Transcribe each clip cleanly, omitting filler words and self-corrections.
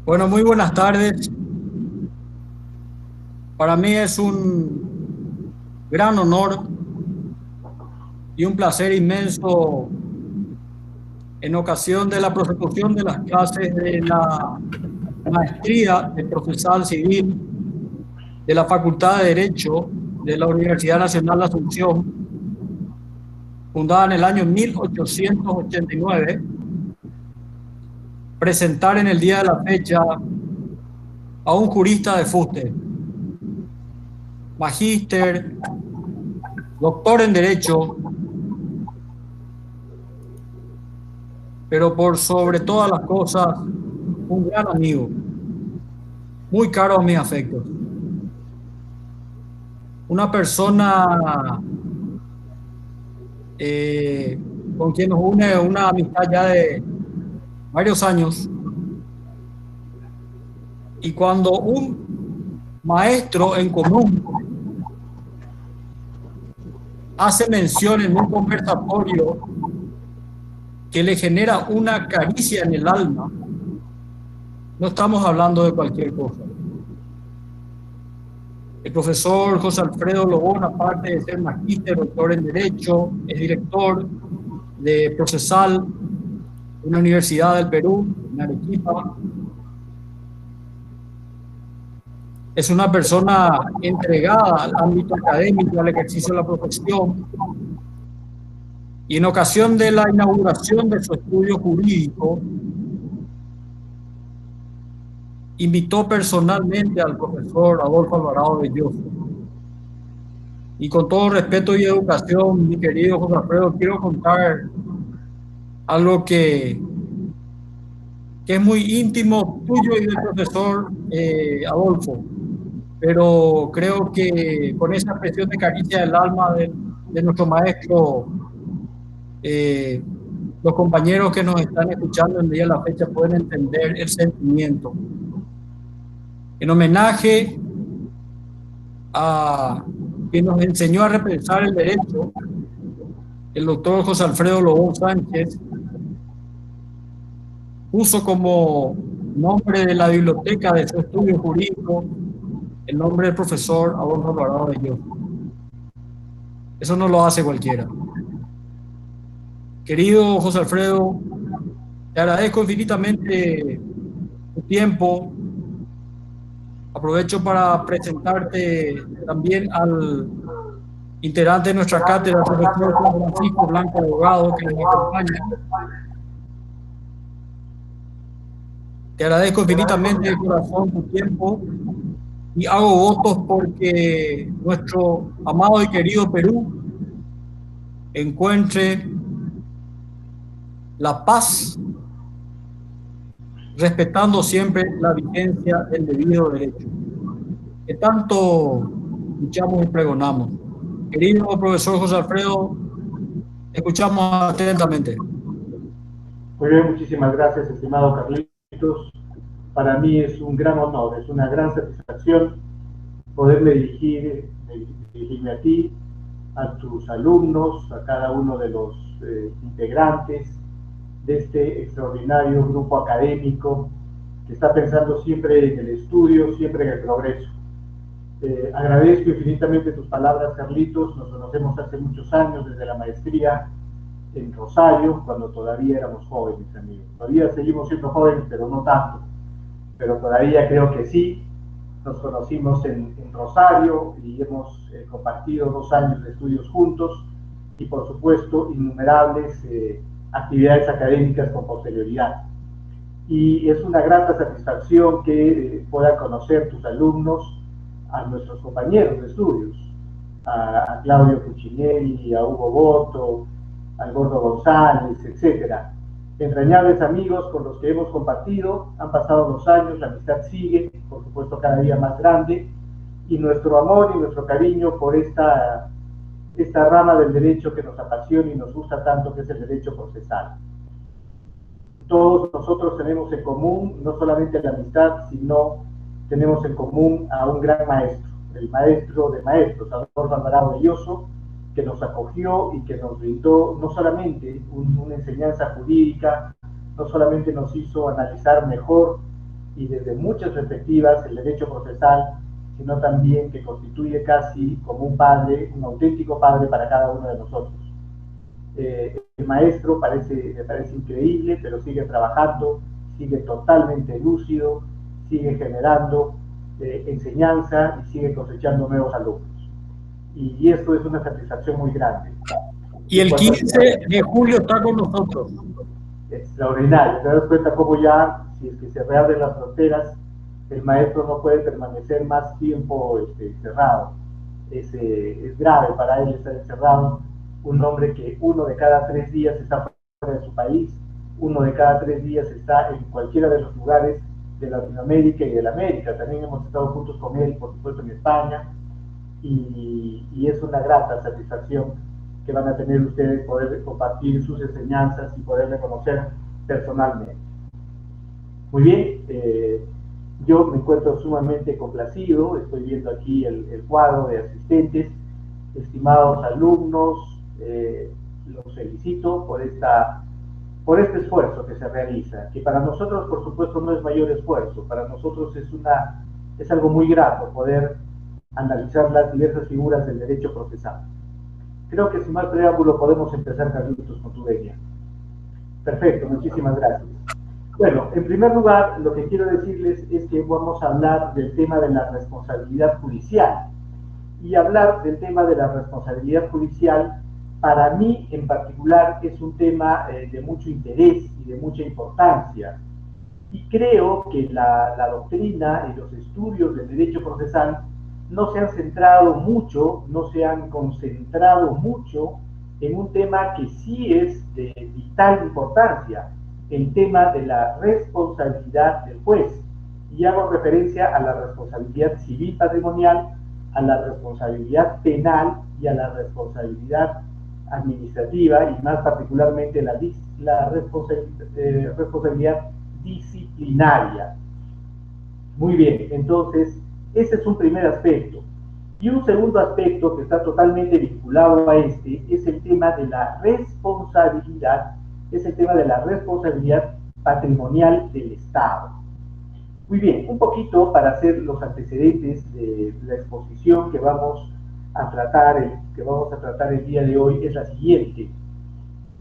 Bueno, muy buenas tardes. Para mí es un gran honor y un placer inmenso en ocasión de la prosecución de las clases de la maestría de procesal civil de la Facultad de Derecho de la Universidad Nacional de Asunción, fundada en el año 1889, presentar en el día de la fecha a un jurista de fuste, magíster, doctor en Derecho, pero por sobre todas las cosas, un gran amigo, muy caro a mis afectos. Una persona eh, con quien nos une una amistad ya de varios años. Y cuando un maestro en común hace mención en un conversatorio que le genera una caricia en el alma, no estamos hablando de cualquier cosa. El profesor José Alfredo Lobón, aparte de ser magíster, doctor en Derecho, es director de Procesal, una universidad del Perú, en Arequipa. Es una persona entregada al ámbito académico, al ejercicio de la profesión, y en ocasión de la inauguración de su estudio jurídico, invitó personalmente al profesor Adolfo Alvarado de Belloso. Y con todo respeto y educación, mi querido José Alfredo, quiero contar algo que es muy íntimo tuyo y del profesor Adolfo, pero creo que con esa expresión de caricia del alma de nuestro maestro, eh, los compañeros que nos están escuchando en día de la fecha pueden entender el sentimiento. En homenaje a quien nos enseñó a repensar el derecho, el doctor José Alfredo Lobón Sánchez puso como nombre de la biblioteca de su estudio jurídico el nombre del profesor Adolfo Alvarado de Belloso. Eso no lo hace cualquiera. Querido José Alfredo, te agradezco infinitamente tu tiempo. Aprovecho para presentarte también al integrante de nuestra cátedra, el profesor Juan Francisco Blanco Abogado, que nos acompaña. Te agradezco infinitamente de corazón tu tiempo y hago votos porque nuestro amado y querido Perú encuentre la paz, respetando siempre la vigencia del debido derecho, que tanto luchamos y pregonamos. Querido profesor José Alfredo, escuchamos atentamente. Muy bien, muchísimas gracias, estimado Carlitos. Para mí es un gran honor, es una gran satisfacción poderme dirigirme a ti, a tus alumnos, a cada uno de los integrantes de este extraordinario grupo académico que está pensando siempre en el estudio, siempre en el progreso. Agradezco infinitamente tus palabras, Carlitos. Nos conocemos hace muchos años, desde la maestría en Rosario, cuando todavía éramos jóvenes, amigos. Todavía seguimos siendo jóvenes, pero no tanto. Pero todavía creo que sí. Nos conocimos en Rosario y hemos compartido 2 años de estudios juntos y, por supuesto, innumerables actividades académicas con posterioridad. Y es una grata satisfacción que puedan conocer tus alumnos a nuestros compañeros de estudios, a Claudio Cuccinelli, a Hugo Boto, al Gordo González, etcétera. Entrañables amigos con los que hemos compartido, han pasado los años, la amistad sigue, por supuesto cada día más grande, y nuestro amor y nuestro cariño por esta rama del derecho que nos apasiona y nos gusta tanto, que es el derecho procesal. Todos nosotros tenemos en común no solamente la amistad, sino tenemos en común a un gran maestro, el maestro de maestros, Adolfo Alvarado de Belloso, que nos acogió y que nos brindó no solamente una enseñanza jurídica no solamente nos hizo analizar mejor y desde muchas perspectivas el derecho procesal, sino también que constituye casi como un padre, un auténtico padre para cada uno de nosotros. El maestro me parece increíble, pero sigue trabajando, sigue totalmente lúcido, sigue generando enseñanza y sigue cosechando nuevos alumnos. Y esto es una satisfacción muy grande. Y el 15 de julio está con nosotros. Extraordinario. Te das cuenta cómo ya, si es que se reabren las fronteras, el maestro no puede permanecer más tiempo encerrado. Es grave para él estar encerrado. Un hombre que 1 de cada 3 días está fuera de su país, 1 de cada 3 días está en cualquiera de los lugares de Latinoamérica y de la América. También hemos estado juntos con él, por supuesto, en España, y es una grata satisfacción que van a tener ustedes poder compartir sus enseñanzas y poderle conocer personalmente. Muy bien, yo me encuentro sumamente complacido, estoy viendo aquí el cuadro de asistentes, estimados alumnos, los felicito por este esfuerzo que se realiza, que para nosotros por supuesto no es mayor esfuerzo, para nosotros es algo muy grato poder analizar las diversas figuras del derecho procesal. Creo que sin más preámbulo podemos empezar, Carlitos, con tu venia. Perfecto, muchísimas gracias. Bueno, en primer lugar, lo que quiero decirles es que vamos a hablar del tema de la responsabilidad judicial. Y hablar del tema de la responsabilidad judicial, para mí en particular, es un tema de mucho interés y de mucha importancia. Y creo que la doctrina y los estudios del derecho procesal no se han centrado mucho, no se han concentrado mucho en un tema que sí es de vital importancia, el tema de la responsabilidad del juez. Y hago referencia a la responsabilidad civil patrimonial, a la responsabilidad penal y a la responsabilidad administrativa, y más particularmente la responsabilidad disciplinaria. Muy bien, entonces ese es un primer aspecto. Y un segundo aspecto que está totalmente vinculado a este es el tema de la responsabilidad, patrimonial del Estado. Muy bien, un poquito para hacer los antecedentes de la exposición que vamos a tratar el día de hoy es la siguiente.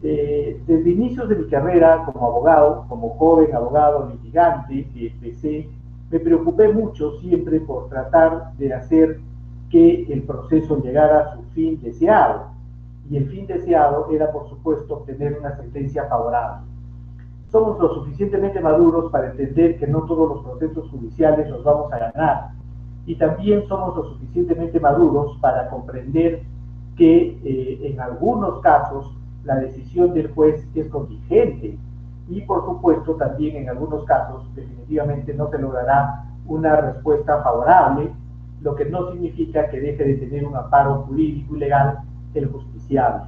Desde inicios de mi carrera como abogado, como joven abogado litigante que empecé, me preocupé mucho siempre por tratar de hacer que el proceso llegara a su fin deseado. Y el fin deseado era, por supuesto, obtener una sentencia favorable. Somos lo suficientemente maduros para entender que no todos los procesos judiciales los vamos a ganar. Y también somos lo suficientemente maduros para comprender que en algunos casos la decisión del juez es contingente y por supuesto también en algunos casos definitivamente no se logrará una respuesta favorable, lo que no significa que deje de tener un amparo jurídico y legal el justiciable.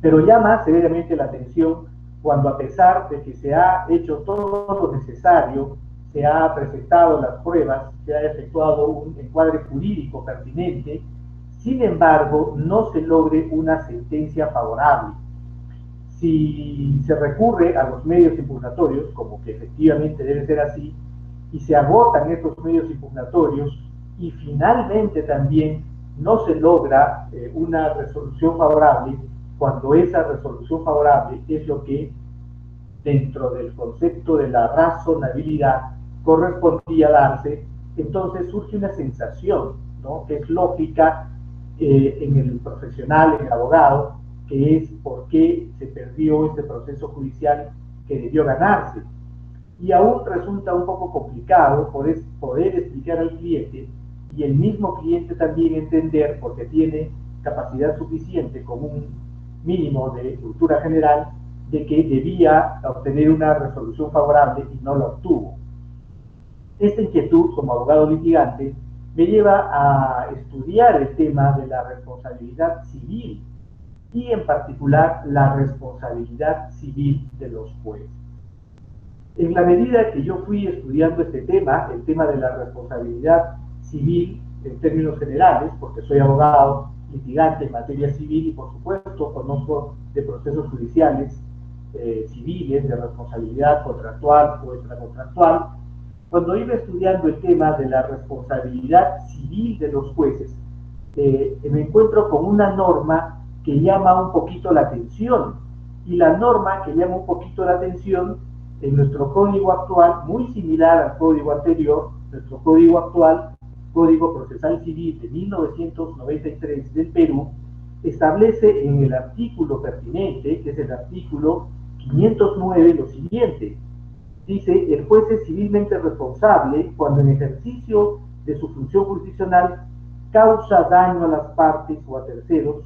Pero llama severamente la atención cuando, a pesar de que se ha hecho todo lo necesario, se ha presentado las pruebas, se ha efectuado un encuadre jurídico pertinente, sin embargo, no se logre una sentencia favorable. Si se recurre a los medios impugnatorios, como que efectivamente debe ser así, y se agotan estos medios impugnatorios, y finalmente también no se logra una resolución favorable, cuando esa resolución favorable es lo que, dentro del concepto de la razonabilidad, correspondía darse, entonces surge una sensación, ¿no?, que es lógica en el profesional, en el abogado, que es por qué se perdió este proceso judicial que debió ganarse. Y aún resulta un poco complicado poder explicar al cliente y el mismo cliente también entender, porque tiene capacidad suficiente como un mínimo de cultura general, de que debía obtener una resolución favorable y no la obtuvo. Esta inquietud como abogado litigante me lleva a estudiar el tema de la responsabilidad civil y en particular la responsabilidad civil de los jueces. En la medida que yo fui estudiando este tema, el tema de la responsabilidad civil en términos generales, porque soy abogado litigante en materia civil y por supuesto conozco de procesos judiciales, civiles de responsabilidad contractual o extracontractual, cuando iba estudiando el tema de la responsabilidad civil de los jueces, me encuentro con una norma que llama un poquito la atención. Y la norma que llama un poquito la atención en nuestro código actual, muy similar al código anterior, nuestro código actual, Código Procesal Civil de 1993 del Perú, establece en el artículo pertinente, que es el artículo 509, lo siguiente. Dice: el juez es civilmente responsable cuando en ejercicio de su función jurisdiccional causa daño a las partes o a terceros.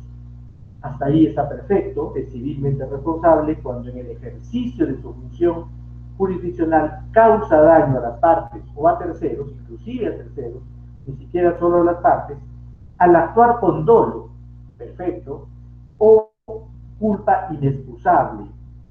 Hasta ahí está perfecto. Es civilmente responsable cuando en el ejercicio de su función jurisdiccional causa daño a las partes o a terceros, inclusive a terceros, ni siquiera solo a las partes, al actuar con dolo, perfecto, o culpa inexcusable,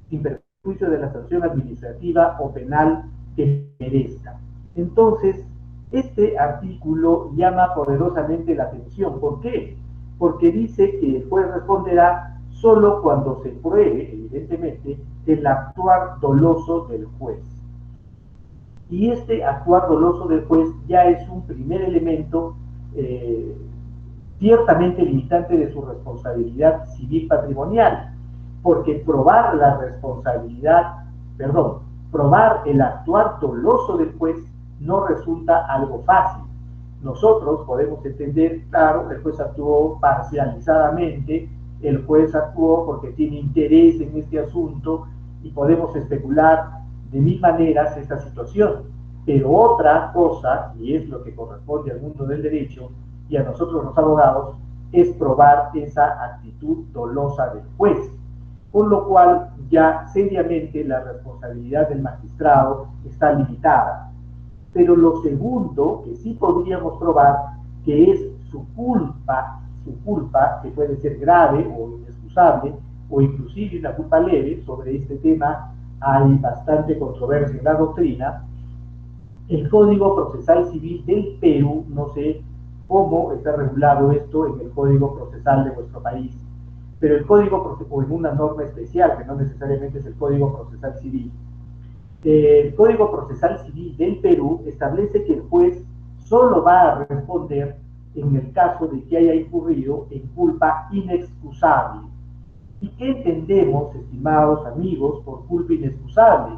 sin perjuicio de la sanción administrativa o penal que merezca. Entonces, este artículo llama poderosamente la atención. ¿Por qué? Porque dice que el juez responderá solo cuando se pruebe, evidentemente, el actuar doloso del juez. Y este actuar doloso del juez ya es un primer elemento ciertamente limitante de su responsabilidad civil patrimonial, porque probar la responsabilidad, probar el actuar doloso del juez no resulta algo fácil. Nosotros podemos entender, claro, el juez actuó parcializadamente, el juez actuó porque tiene interés en este asunto y podemos especular de mil maneras esta situación. Pero otra cosa, y es lo que corresponde al mundo del derecho y a nosotros los abogados, es probar esa actitud dolosa del juez, con lo cual ya seriamente la responsabilidad del magistrado está limitada. Pero lo segundo que sí podríamos probar, que es su culpa, que puede ser grave o inexcusable, o inclusive una culpa leve. Sobre este tema hay bastante controversia en la doctrina. El Código Procesal Civil del Perú, no sé cómo está regulado esto en el Código Procesal de vuestro país, pero el Código, o en una norma especial, que no necesariamente es el Código Procesal Civil, el Código Procesal Civil del Perú establece que el juez solo va a responder en el caso de que haya incurrido en culpa inexcusable. ¿Y qué entendemos, estimados amigos, por culpa inexcusable?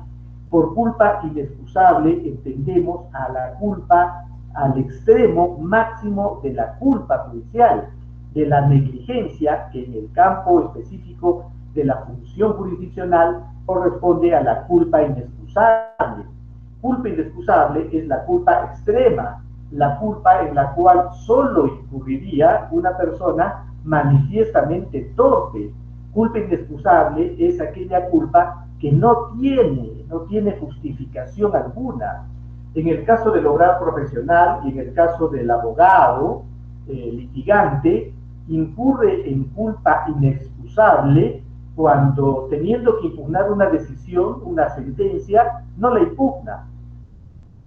Por culpa inexcusable entendemos a la culpa al extremo máximo de la culpa judicial, de la negligencia que en el campo específico de la función jurisdiccional corresponde a la culpa inexcusable. Culpa inexcusable es la culpa extrema, la culpa en la cual solo incurriría una persona manifiestamente torpe. Culpa inexcusable es aquella culpa que no tiene justificación alguna. En el caso del obrador profesional y en el caso del abogado litigante, incurre en culpa inexcusable cuando, teniendo que impugnar una decisión, una sentencia, no la impugna.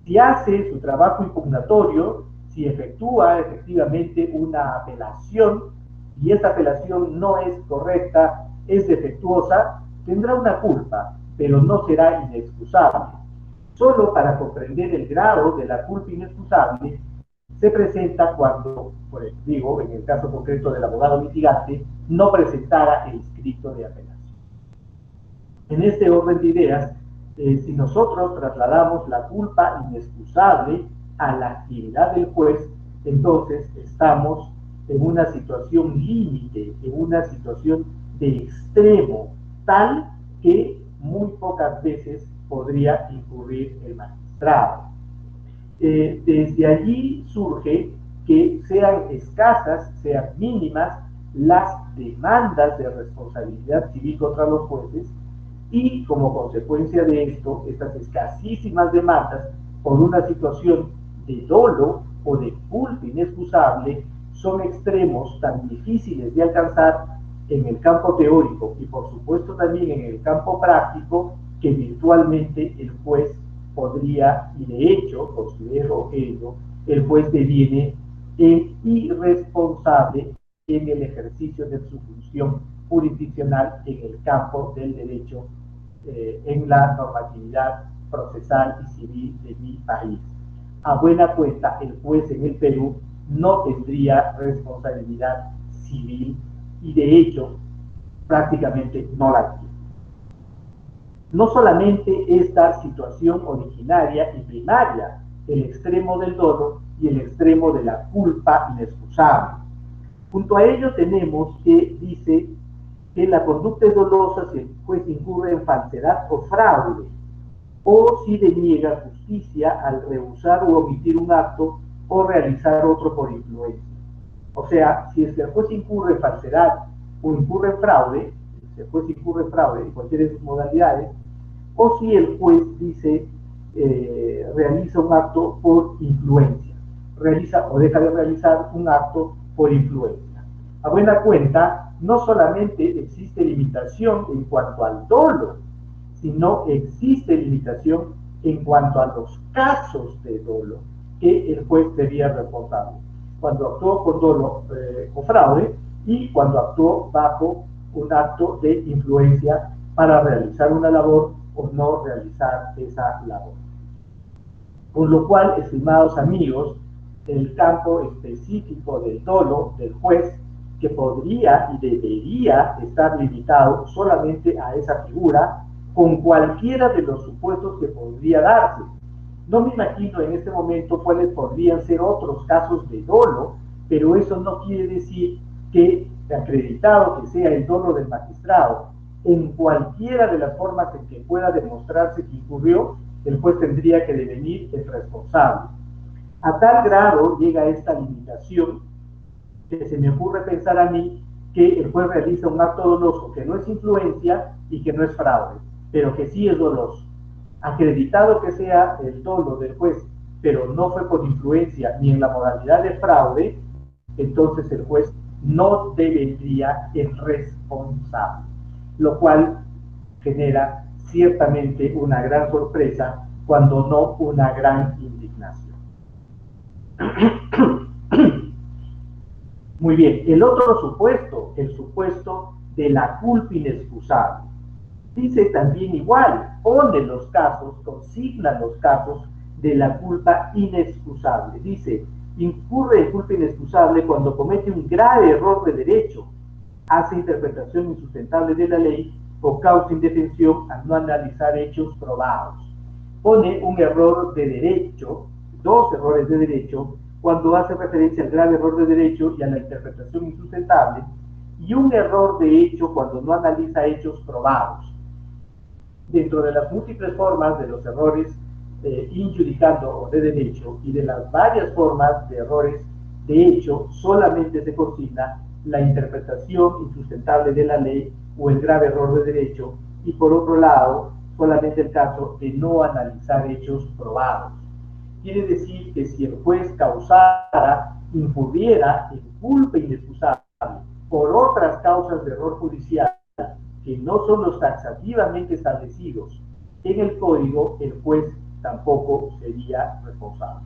Si hace su trabajo impugnatorio, si efectúa efectivamente una apelación y esta apelación no es correcta, es defectuosa, tendrá una culpa, pero no será inexcusable. Solo para comprender el grado de la culpa inexcusable se presenta cuando, digo, en el caso concreto del abogado litigante, no presentara el escrito de apelación. En este orden de ideas, si nosotros trasladamos la culpa inexcusable a la actividad del juez, entonces estamos en una situación límite, en una situación de extremo, tal que muy pocas veces podría incurrir el magistrado. Desde allí surge que sean escasas, sean mínimas las demandas de responsabilidad civil contra los jueces, y como consecuencia de esto, estas escasísimas demandas por una situación de dolo o de culpa inexcusable son extremos tan difíciles de alcanzar en el campo teórico y por supuesto también en el campo práctico, que virtualmente el juez podría, y de hecho considero ello, el juez deviene irresponsable en el ejercicio de su función jurisdiccional en el campo del derecho en la normatividad procesal y civil de mi país. A buena cuenta, el juez en el Perú no tendría responsabilidad civil y de hecho prácticamente no la tiene. No solamente esta situación originaria y primaria, el extremo del dolo y el extremo de la culpa inexcusable. Junto a ello tenemos que dice que la conducta es dolosa si el juez incurre en falsedad o fraude, o si deniega justicia al rehusar o omitir un acto o realizar otro por influencia. O sea, si es que el juez incurre en falsedad o incurre en fraude, si el juez incurre en fraude en cualquiera de sus modalidades, o si el juez dice realiza un acto por influencia, realiza o deja de realizar un acto por influencia. A buena cuenta, no solamente existe limitación en cuanto al dolo, sino existe limitación en cuanto a los casos de dolo que el juez debía reportar. Cuando actuó con dolo o fraude y cuando actuó bajo un acto de influencia para realizar una labor o no realizar esa labor. Con lo cual, estimados amigos, el campo específico del dolo del juez, que podría y debería estar limitado solamente a esa figura, con cualquiera de los supuestos que podría darse. No me imagino en este momento cuáles podrían ser otros casos de dolo, pero eso no quiere decir que, acreditado que sea el dolo del magistrado, en cualquiera de las formas en que pueda demostrarse que incurrió, el juez tendría que devenir el responsable. A tal grado llega esta limitación que se me ocurre pensar a mí que el juez realiza un acto doloso que no es influencia y que no es fraude, pero que sí es doloso. Acreditado que sea el dolo del juez, pero no fue por influencia ni en la modalidad de fraude, entonces el juez no debería ser responsable, lo cual genera ciertamente una gran sorpresa, cuando no una gran indignación. Muy bien, el otro supuesto, el supuesto de la culpa inexcusable, dice también igual, pone los casos, consigna los casos de la culpa inexcusable. Dice, incurre en culpa inexcusable cuando comete un grave error de derecho, hace interpretación insustentable de la ley o causa indefensión al no analizar hechos probados. Pone un error de derecho, dos errores de derecho, cuando hace referencia al grave error de derecho y a la interpretación insustentable, y un error de hecho cuando no analiza hechos probados. Dentro de las múltiples formas de los errores injudicando o de derecho y de las varias formas de errores de hecho, solamente se consigna la interpretación insustentable de la ley o el grave error de derecho, y por otro lado, solamente el caso de no analizar hechos probados. Quiere decir que si el juez causara, incurriera en culpa inexcusable por otras causas de error judicial que no son los taxativamente establecidos en el código, el juez tampoco sería responsable.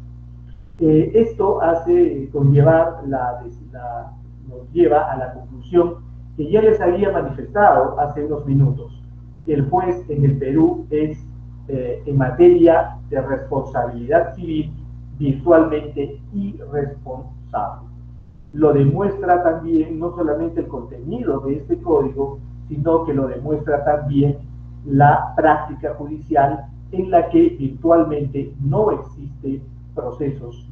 Esto hace conllevar nos lleva a la conclusión que ya les había manifestado hace unos minutos. El juez en el Perú es, en materia de responsabilidad civil, virtualmente irresponsable. Lo demuestra también no solamente el contenido de este código, sino que lo demuestra también la práctica judicial, en la que virtualmente no existen procesos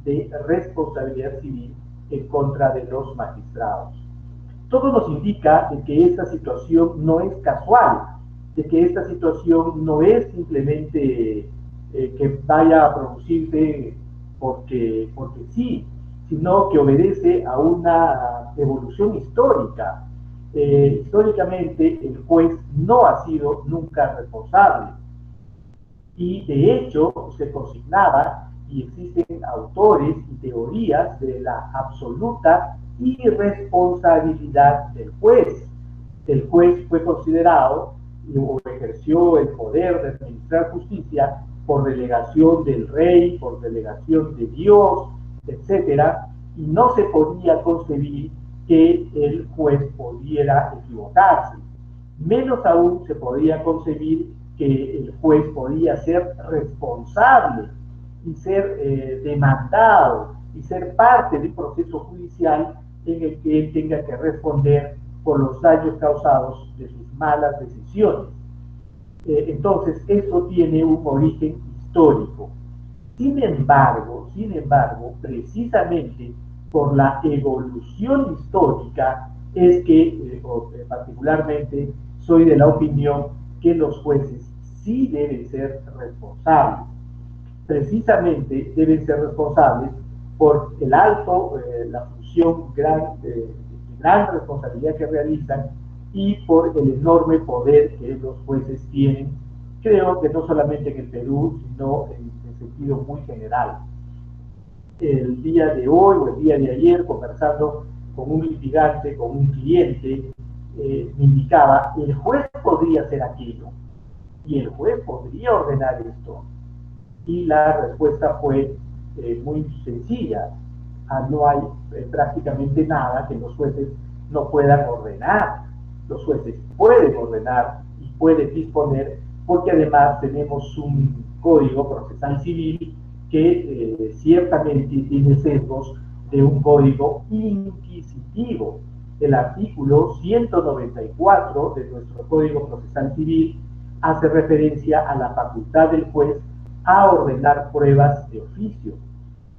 de responsabilidad civil en contra de los magistrados. Todo nos indica de que esta situación no es casual, de que esta situación no es simplemente que vaya a producirse porque sí, sino que obedece a una evolución histórica. Históricamente el juez no ha sido nunca responsable, y de hecho se consignaba, y existen autores y teorías de la absoluta irresponsabilidad del juez. El juez fue considerado o ejerció el poder de administrar justicia por delegación del rey, por delegación de Dios, etcétera, y no se podía concebir que el juez pudiera equivocarse. Menos aún se podía concebir que el juez podía ser responsable y ser demandado y ser parte del proceso judicial en el que él tenga que responder por los daños causados de sus malas decisiones. Entonces, eso tiene un origen histórico. Sin embargo, precisamente por la evolución histórica es que, particularmente, soy de la opinión que los jueces sí deben ser responsables. Precisamente deben ser responsables por el la función gran responsabilidad que realizan y por el enorme poder que los jueces tienen, creo que no solamente en el Perú, sino en sentido muy general. El día de hoy o el día de ayer, conversando con un litigante, con un cliente, me indicaba, el juez podría hacer aquello y el juez podría ordenar esto. Y la respuesta fue muy sencilla. No hay prácticamente nada que los jueces no puedan ordenar. Los jueces pueden ordenar y pueden disponer, porque además tenemos un código procesal civil que ciertamente tiene sesgos de un código inquisitivo. El artículo 194 de nuestro Código Procesal Civil hace referencia a la facultad del juez a ordenar pruebas de oficio.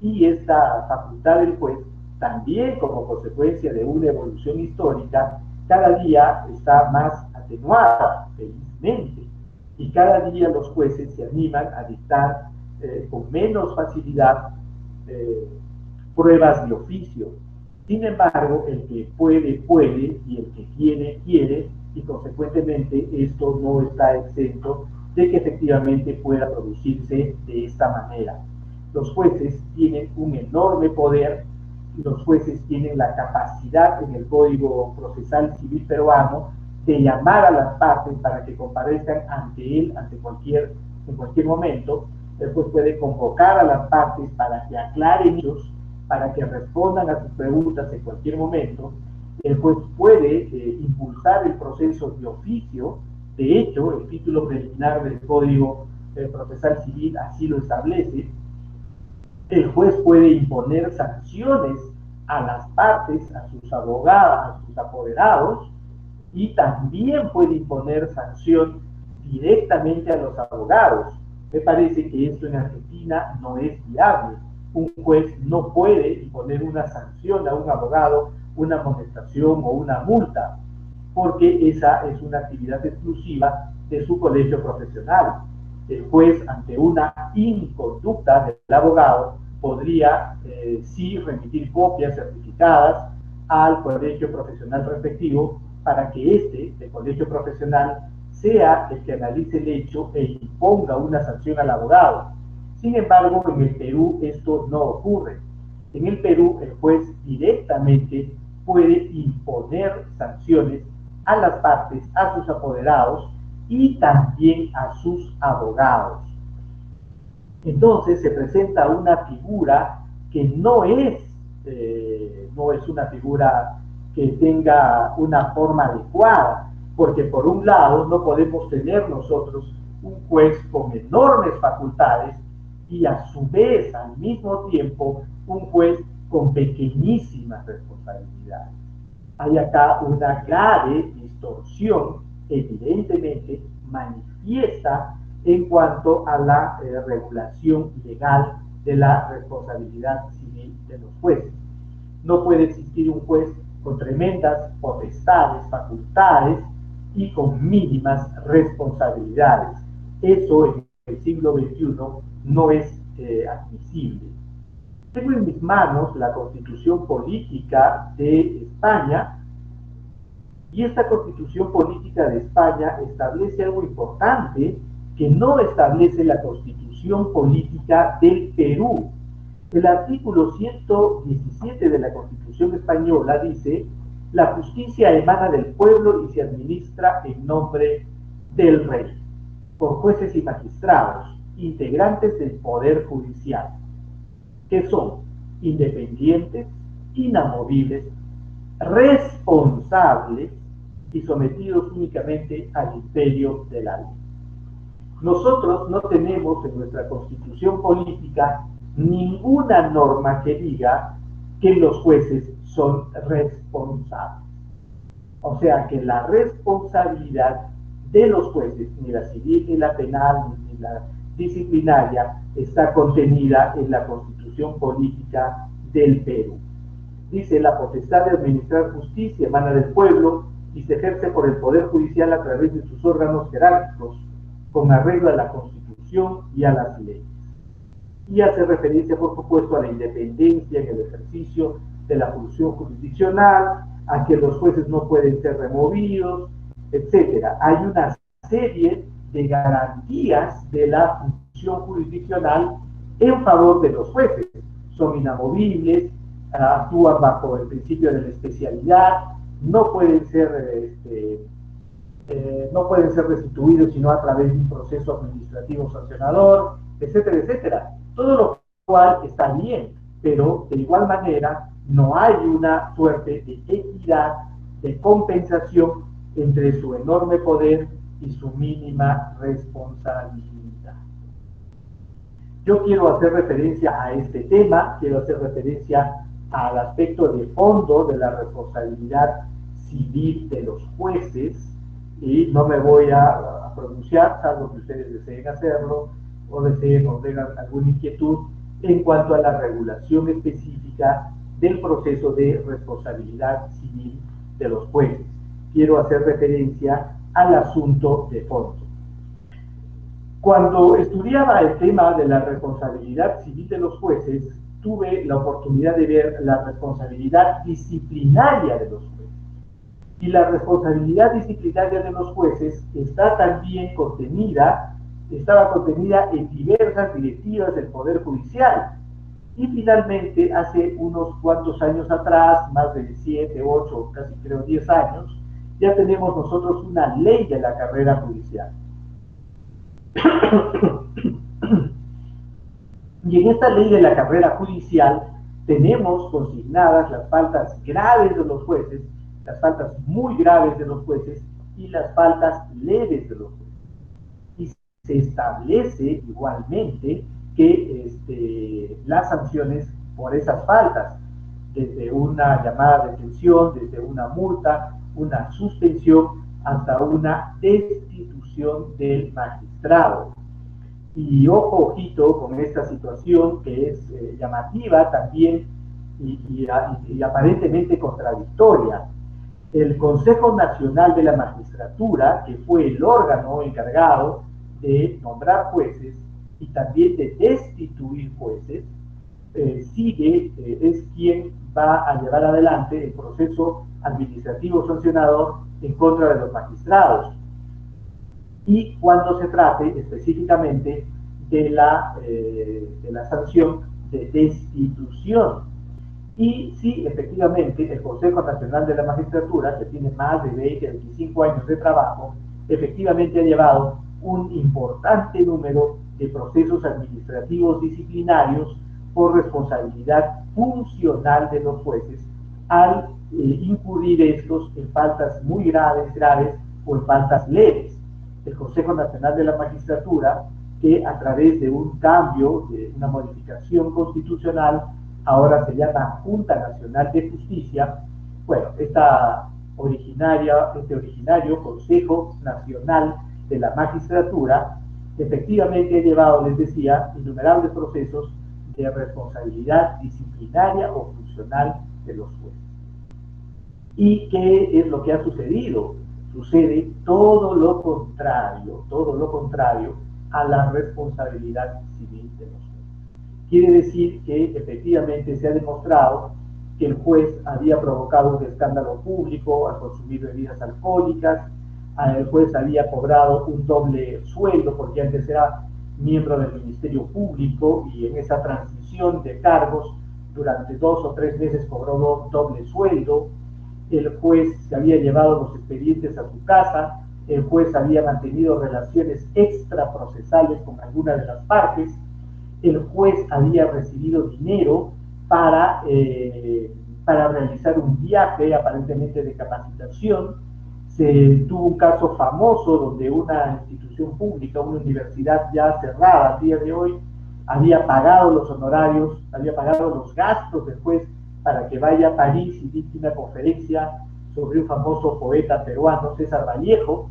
Y esta facultad del juez, también como consecuencia de una evolución histórica, cada día está más atenuada, felizmente. Y cada día los jueces se animan a dictar con menos facilidad pruebas de oficio. Sin embargo, el que puede, puede, y el que quiere, quiere, y consecuentemente esto no está exento de que efectivamente pueda producirse de esta manera. Los jueces tienen un enorme poder, los jueces tienen la capacidad en el Código Procesal Civil peruano de llamar a las partes para que comparezcan ante él en cualquier momento. El juez puede convocar a las partes para que aclaren hechos, para que respondan a sus preguntas en cualquier momento. El juez puede impulsar el proceso de oficio. De hecho, el título preliminar del Código Procesal Civil así lo establece. El juez puede imponer sanciones a las partes, a sus abogados, a sus apoderados, y también puede imponer sanción directamente a los abogados. Me parece que esto en Argentina no es viable. Un juez no puede imponer una sanción a un abogado, una amonestación o una multa, porque esa es una actividad exclusiva de su colegio profesional. El juez, ante una inconducta del abogado, podría sí remitir copias certificadas al colegio profesional respectivo para que el colegio profesional, sea el que analice el hecho e imponga una sanción al abogado. Sin embargo, en el Perú esto no ocurre. En el Perú, el juez directamente puede imponer sanciones a las partes, a sus apoderados y también a sus abogados. Entonces se presenta una figura que no es una figura que tenga una forma adecuada, porque por un lado no podemos tener nosotros un juez con enormes facultades y a su vez, al mismo tiempo, un juez con pequeñísimas responsabilidades. Hay acá una grave distorsión, evidentemente manifiesta, en cuanto a la regulación legal de la responsabilidad civil de los jueces. No puede existir un juez con tremendas potestades, facultades y con mínimas responsabilidades. Eso en el siglo XXI no es admisible. Tengo en mis manos la Constitución Política de España, y esta Constitución Política de España establece algo importante que no establece la Constitución Política del Perú. El artículo 117 de la Constitución Española dice: la justicia emana del pueblo y se administra en nombre del rey, por jueces y magistrados, integrantes del Poder Judicial, que son independientes, inamovibles, responsables, y sometidos únicamente al imperio de la ley. Nosotros no tenemos en nuestra constitución política ninguna norma que diga que los jueces son responsables. O sea que la responsabilidad de los jueces, ni la civil, ni la penal, ni la disciplinaria, está contenida en la constitución política del Perú. Dice: la potestad de administrar justicia emana del pueblo y se ejerce por el Poder Judicial a través de sus órganos jerárquicos, con arreglo a la Constitución y a las leyes. Y hace referencia, por supuesto, a la independencia en el ejercicio de la función jurisdiccional, a que los jueces no pueden ser removidos, etc. Hay una serie de garantías de la función jurisdiccional en favor de los jueces. Son inamovibles, actúan bajo el principio de la especialidad, no pueden ser restituidos sino a través de un proceso administrativo sancionador, etcétera, etcétera. Todo lo cual está bien, pero de igual manera no hay una suerte de equidad, de compensación entre su enorme poder y su mínima responsabilidad. Yo quiero hacer referencia a este tema, quiero hacer referencia al aspecto de fondo de la responsabilidad civil de los jueces, y no me voy a pronunciar, salvo que ustedes deseen hacerlo o deseen o tengan alguna inquietud en cuanto a la regulación específica del proceso de responsabilidad civil de los jueces. Quiero hacer referencia al asunto de fondo. Cuando estudiaba el tema de la responsabilidad civil de los jueces, tuve la oportunidad de ver la responsabilidad disciplinaria de los jueces. Y la responsabilidad disciplinaria de los jueces estaba contenida en diversas directivas del Poder Judicial. Y finalmente, hace unos cuantos años atrás, más de 7, 8, casi creo 10 años, ya tenemos nosotros una ley de la carrera judicial. Y en esta ley de la carrera judicial tenemos consignadas las faltas graves de los jueces, las faltas muy graves de los jueces y las faltas leves de los jueces. Y se establece igualmente que las sanciones por esas faltas, desde una llamada de detención, desde una multa, una suspensión, hasta una destitución del magistrado. Y ojo, ojito con esta situación que es llamativa también y aparentemente contradictoria. El Consejo Nacional de la Magistratura, que fue el órgano encargado de nombrar jueces y también de destituir jueces, es quien va a llevar adelante el proceso administrativo sancionador en contra de los magistrados. Y cuando se trate específicamente de la sanción de destitución. Y sí, efectivamente, el Consejo Nacional de la Magistratura, que tiene más de 20, 25 años de trabajo, efectivamente ha llevado un importante número de procesos administrativos disciplinarios por responsabilidad funcional de los jueces al incurrir estos en faltas muy graves o en faltas leves. El Consejo Nacional de la Magistratura, que a través de un cambio, de una modificación constitucional, ahora se llama Junta Nacional de Justicia. Bueno, este originario Consejo Nacional de la Magistratura efectivamente ha llevado, les decía, innumerables procesos de responsabilidad disciplinaria o funcional de los jueces. ¿Y qué es lo que ha sucedido? Sucede todo lo contrario a la responsabilidad civil de los jueces. Quiere decir que efectivamente se ha demostrado que el juez había provocado un escándalo público al consumir bebidas alcohólicas, el juez había cobrado un doble sueldo porque antes era miembro del Ministerio Público y en esa transición de cargos durante 2 o 3 meses cobró doble sueldo. El juez se había llevado los expedientes a su casa, el juez había mantenido relaciones extraprocesales con alguna de las partes, el juez había recibido dinero para realizar un viaje aparentemente de capacitación, Se tuvo un caso famoso donde una institución pública, una universidad ya cerrada al día de hoy, había pagado los honorarios, había pagado los gastos del juez para que vaya a París y dicte una conferencia sobre un famoso poeta peruano, César Vallejo,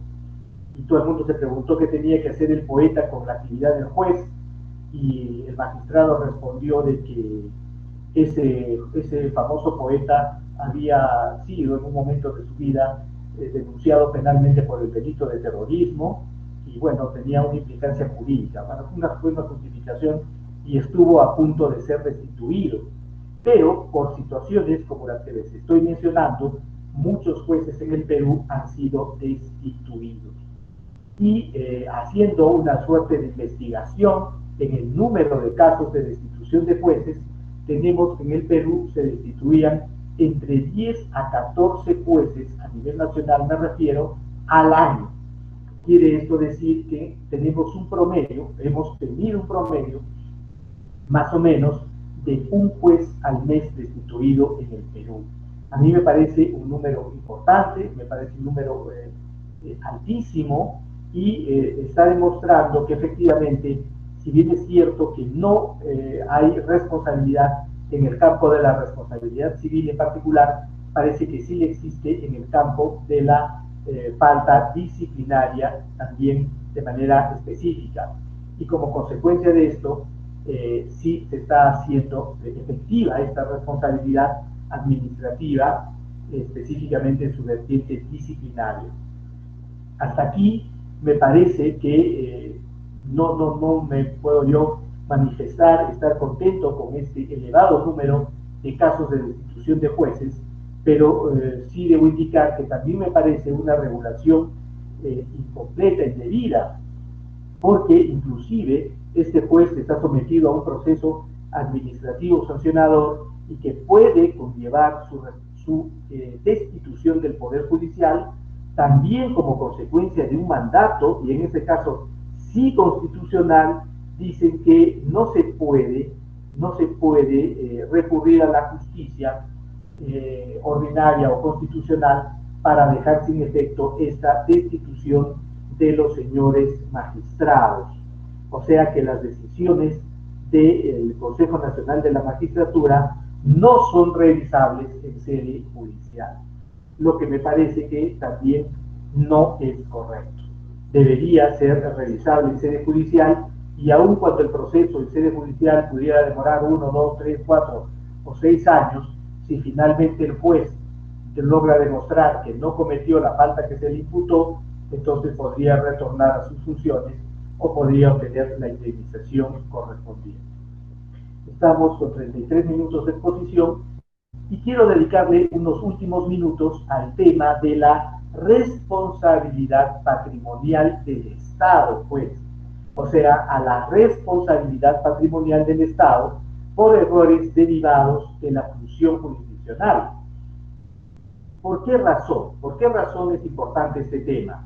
y todo el mundo se preguntó qué tenía que hacer el poeta con la actividad del juez, y el magistrado respondió de que ese famoso poeta había sido en un momento de su vida denunciado penalmente por el delito de terrorismo y bueno, tenía una implicancia jurídica. Bueno, fue una justificación y estuvo a punto de ser destituido. Pero por situaciones como las que les estoy mencionando, muchos jueces en el Perú han sido destituidos. Y haciendo una suerte de investigación en el número de casos de destitución de jueces, tenemos en el Perú se destituían entre 10 a 14 jueces a nivel nacional, me refiero, al año. Quiere esto decir que tenemos un promedio, hemos tenido un promedio más o menos de un juez al mes destituido en el Perú. A mí me parece un número importante, me parece un número altísimo y está demostrando que efectivamente, si bien es cierto que no hay responsabilidad en el campo de la responsabilidad civil en particular, parece que sí existe en el campo de la falta disciplinaria también de manera específica. Y como consecuencia de esto, sí se está haciendo efectiva esta responsabilidad administrativa, específicamente en su vertiente disciplinaria. Hasta aquí me parece que no me puedo yo manifestar, estar contento con este elevado número de casos de destitución de jueces, pero sí debo indicar que también me parece una regulación incompleta, indebida, porque inclusive este juez está sometido a un proceso administrativo sancionador y que puede conllevar su destitución del Poder Judicial, también como consecuencia de un mandato, y en este caso sí constitucional, dicen que no se puede recurrir a la justicia ordinaria o constitucional para dejar sin efecto esta destitución de los señores magistrados. O sea que las decisiones del Consejo Nacional de la Magistratura no son revisables en sede judicial, lo que me parece que también no es correcto. Debería ser revisable en sede judicial y aun cuando el proceso en sede judicial pudiera demorar 1, 2, 3, 4 o 6 años, si finalmente el juez logra demostrar que no cometió la falta que se le imputó, entonces podría retornar a sus funciones o podría obtener la indemnización correspondiente. Estamos con 33 minutos de exposición y quiero dedicarle unos últimos minutos al tema de la responsabilidad patrimonial del Estado, pues, o sea, a la responsabilidad patrimonial del Estado por errores derivados de la función jurisdiccional. ¿Por qué razón? ¿Por qué razón es importante este tema?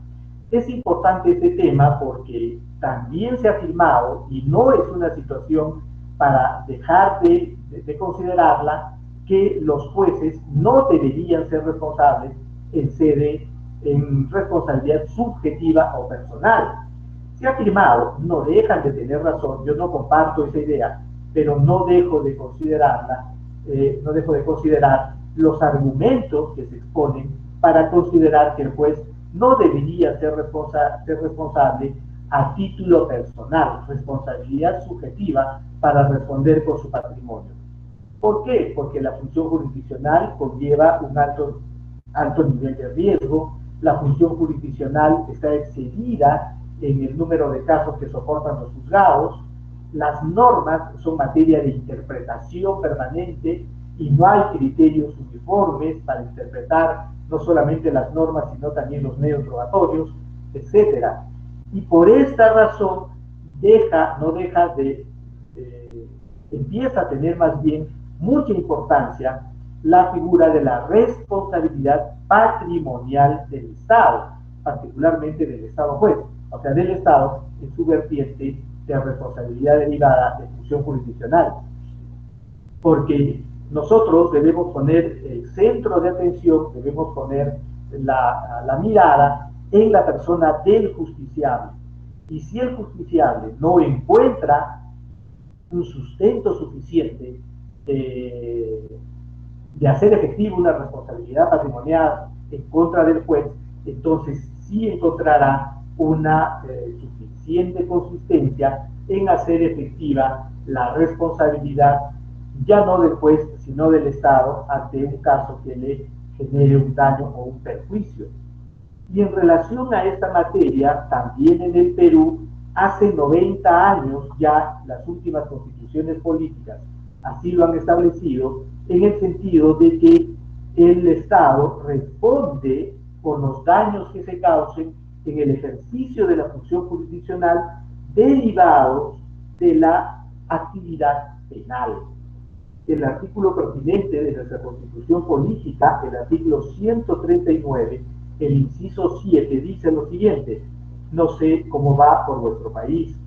Es importante este tema porque también se ha afirmado, y no es una situación para dejar de considerarla, que los jueces no deberían ser responsables en responsabilidad subjetiva o personal. Se ha afirmado, no dejan de tener razón, yo no comparto esa idea, pero no dejo de considerar los argumentos que se exponen para considerar que el juez no debería ser responsable a título personal, responsabilidad subjetiva para responder por su patrimonio. ¿Por qué? Porque la función jurisdiccional conlleva un alto nivel de riesgo, la función jurisdiccional está excedida en el número de casos que soportan los juzgados, las normas son materia de interpretación permanente y no hay criterios uniformes para interpretar no solamente las normas, sino también los medios probatorios, etc. Y por esta razón empieza a tener más bien mucha importancia la figura de la responsabilidad patrimonial del Estado, particularmente del Estado juez, o sea, del Estado en su vertiente de responsabilidad derivada de función jurisdiccional. Porque nosotros debemos poner el centro de atención, debemos poner la mirada en la persona del justiciable. Y si el justiciable no encuentra un sustento suficiente de hacer efectiva una responsabilidad patrimonial en contra del juez, entonces sí encontrará una suficiente consistencia en hacer efectiva la responsabilidad ya no del juez, sino del Estado ante un caso que le genere un daño o un perjuicio. Y en relación a esta materia, también en el Perú, hace 90 años ya las últimas constituciones políticas así lo han establecido, en el sentido de que el Estado responde por los daños que se causen en el ejercicio de la función jurisdiccional derivados de la actividad penal. El artículo pertinente de nuestra Constitución Política, el artículo 139, el inciso 7, dice lo siguiente: no sé cómo va por vuestro país.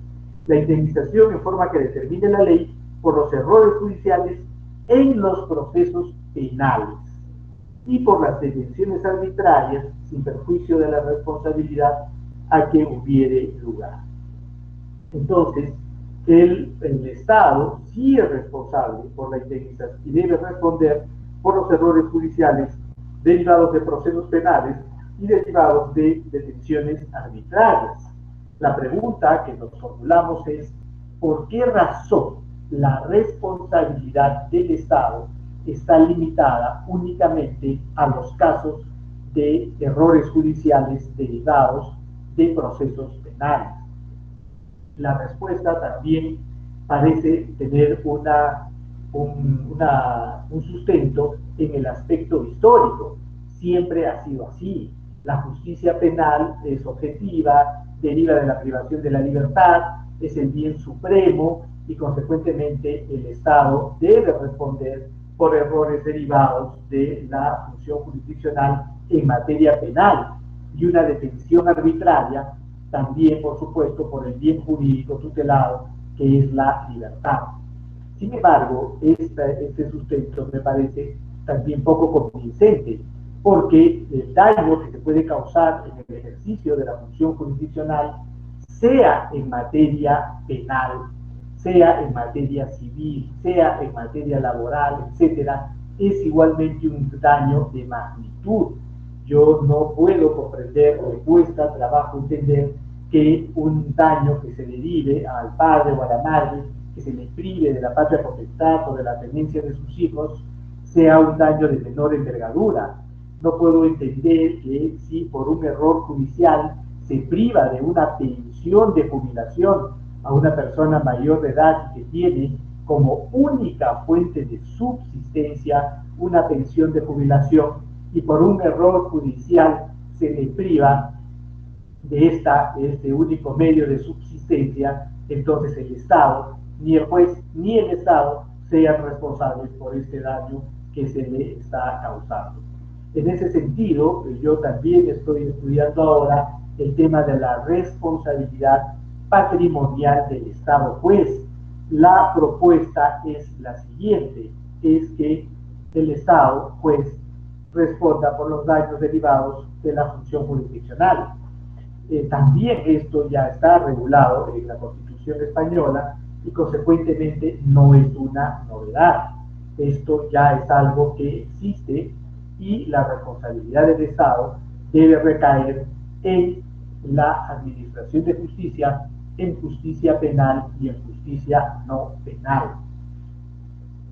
La indemnización en forma que determine la ley por los errores judiciales en los procesos penales y por las detenciones arbitrarias sin perjuicio de la responsabilidad a que hubiere lugar. Entonces, el Estado sí es responsable por la indemnización y debe responder por los errores judiciales derivados de procesos penales y derivados de detenciones arbitrarias. La pregunta que nos formulamos es: ¿por qué razón la responsabilidad del Estado está limitada únicamente a los casos de errores judiciales derivados de procesos penales? La respuesta también parece tener un sustento en el aspecto histórico. Siempre ha sido así. La justicia penal es objetiva, deriva de la privación de la libertad, es el bien supremo y consecuentemente el Estado debe responder por errores derivados de la función jurisdiccional en materia penal, y una detención arbitraria también, por supuesto, por el bien jurídico tutelado que es la libertad. Sin embargo, este sustento me parece también poco convincente, porque el daño que se puede causar en el ejercicio de la función jurisdiccional, sea en materia penal, sea en materia civil, sea en materia laboral, etcétera, es igualmente un daño de magnitud. Yo no puedo comprender, o me cuesta trabajo entender que un daño que se derive al padre o a la madre, que se les prive de la patria potestad o de la tenencia de sus hijos, sea un daño de menor envergadura. No puedo entender que si por un error judicial se priva de una pensión de jubilación a una persona mayor de edad que tiene como única fuente de subsistencia una pensión de jubilación, y por un error judicial se le priva de este único medio de subsistencia, entonces el Estado, ni el juez ni el Estado, sean responsables por este daño que se le está causando. En ese sentido, yo también estoy estudiando ahora el tema de la responsabilidad patrimonial del Estado juez. La propuesta es la siguiente: es que el Estado juez responda por los daños derivados de la función jurisdiccional. También esto ya está regulado en la Constitución española y consecuentemente no es una novedad. Esto ya es algo que existe y la responsabilidad del Estado debe recaer en la administración de justicia, en justicia penal y en justicia no penal.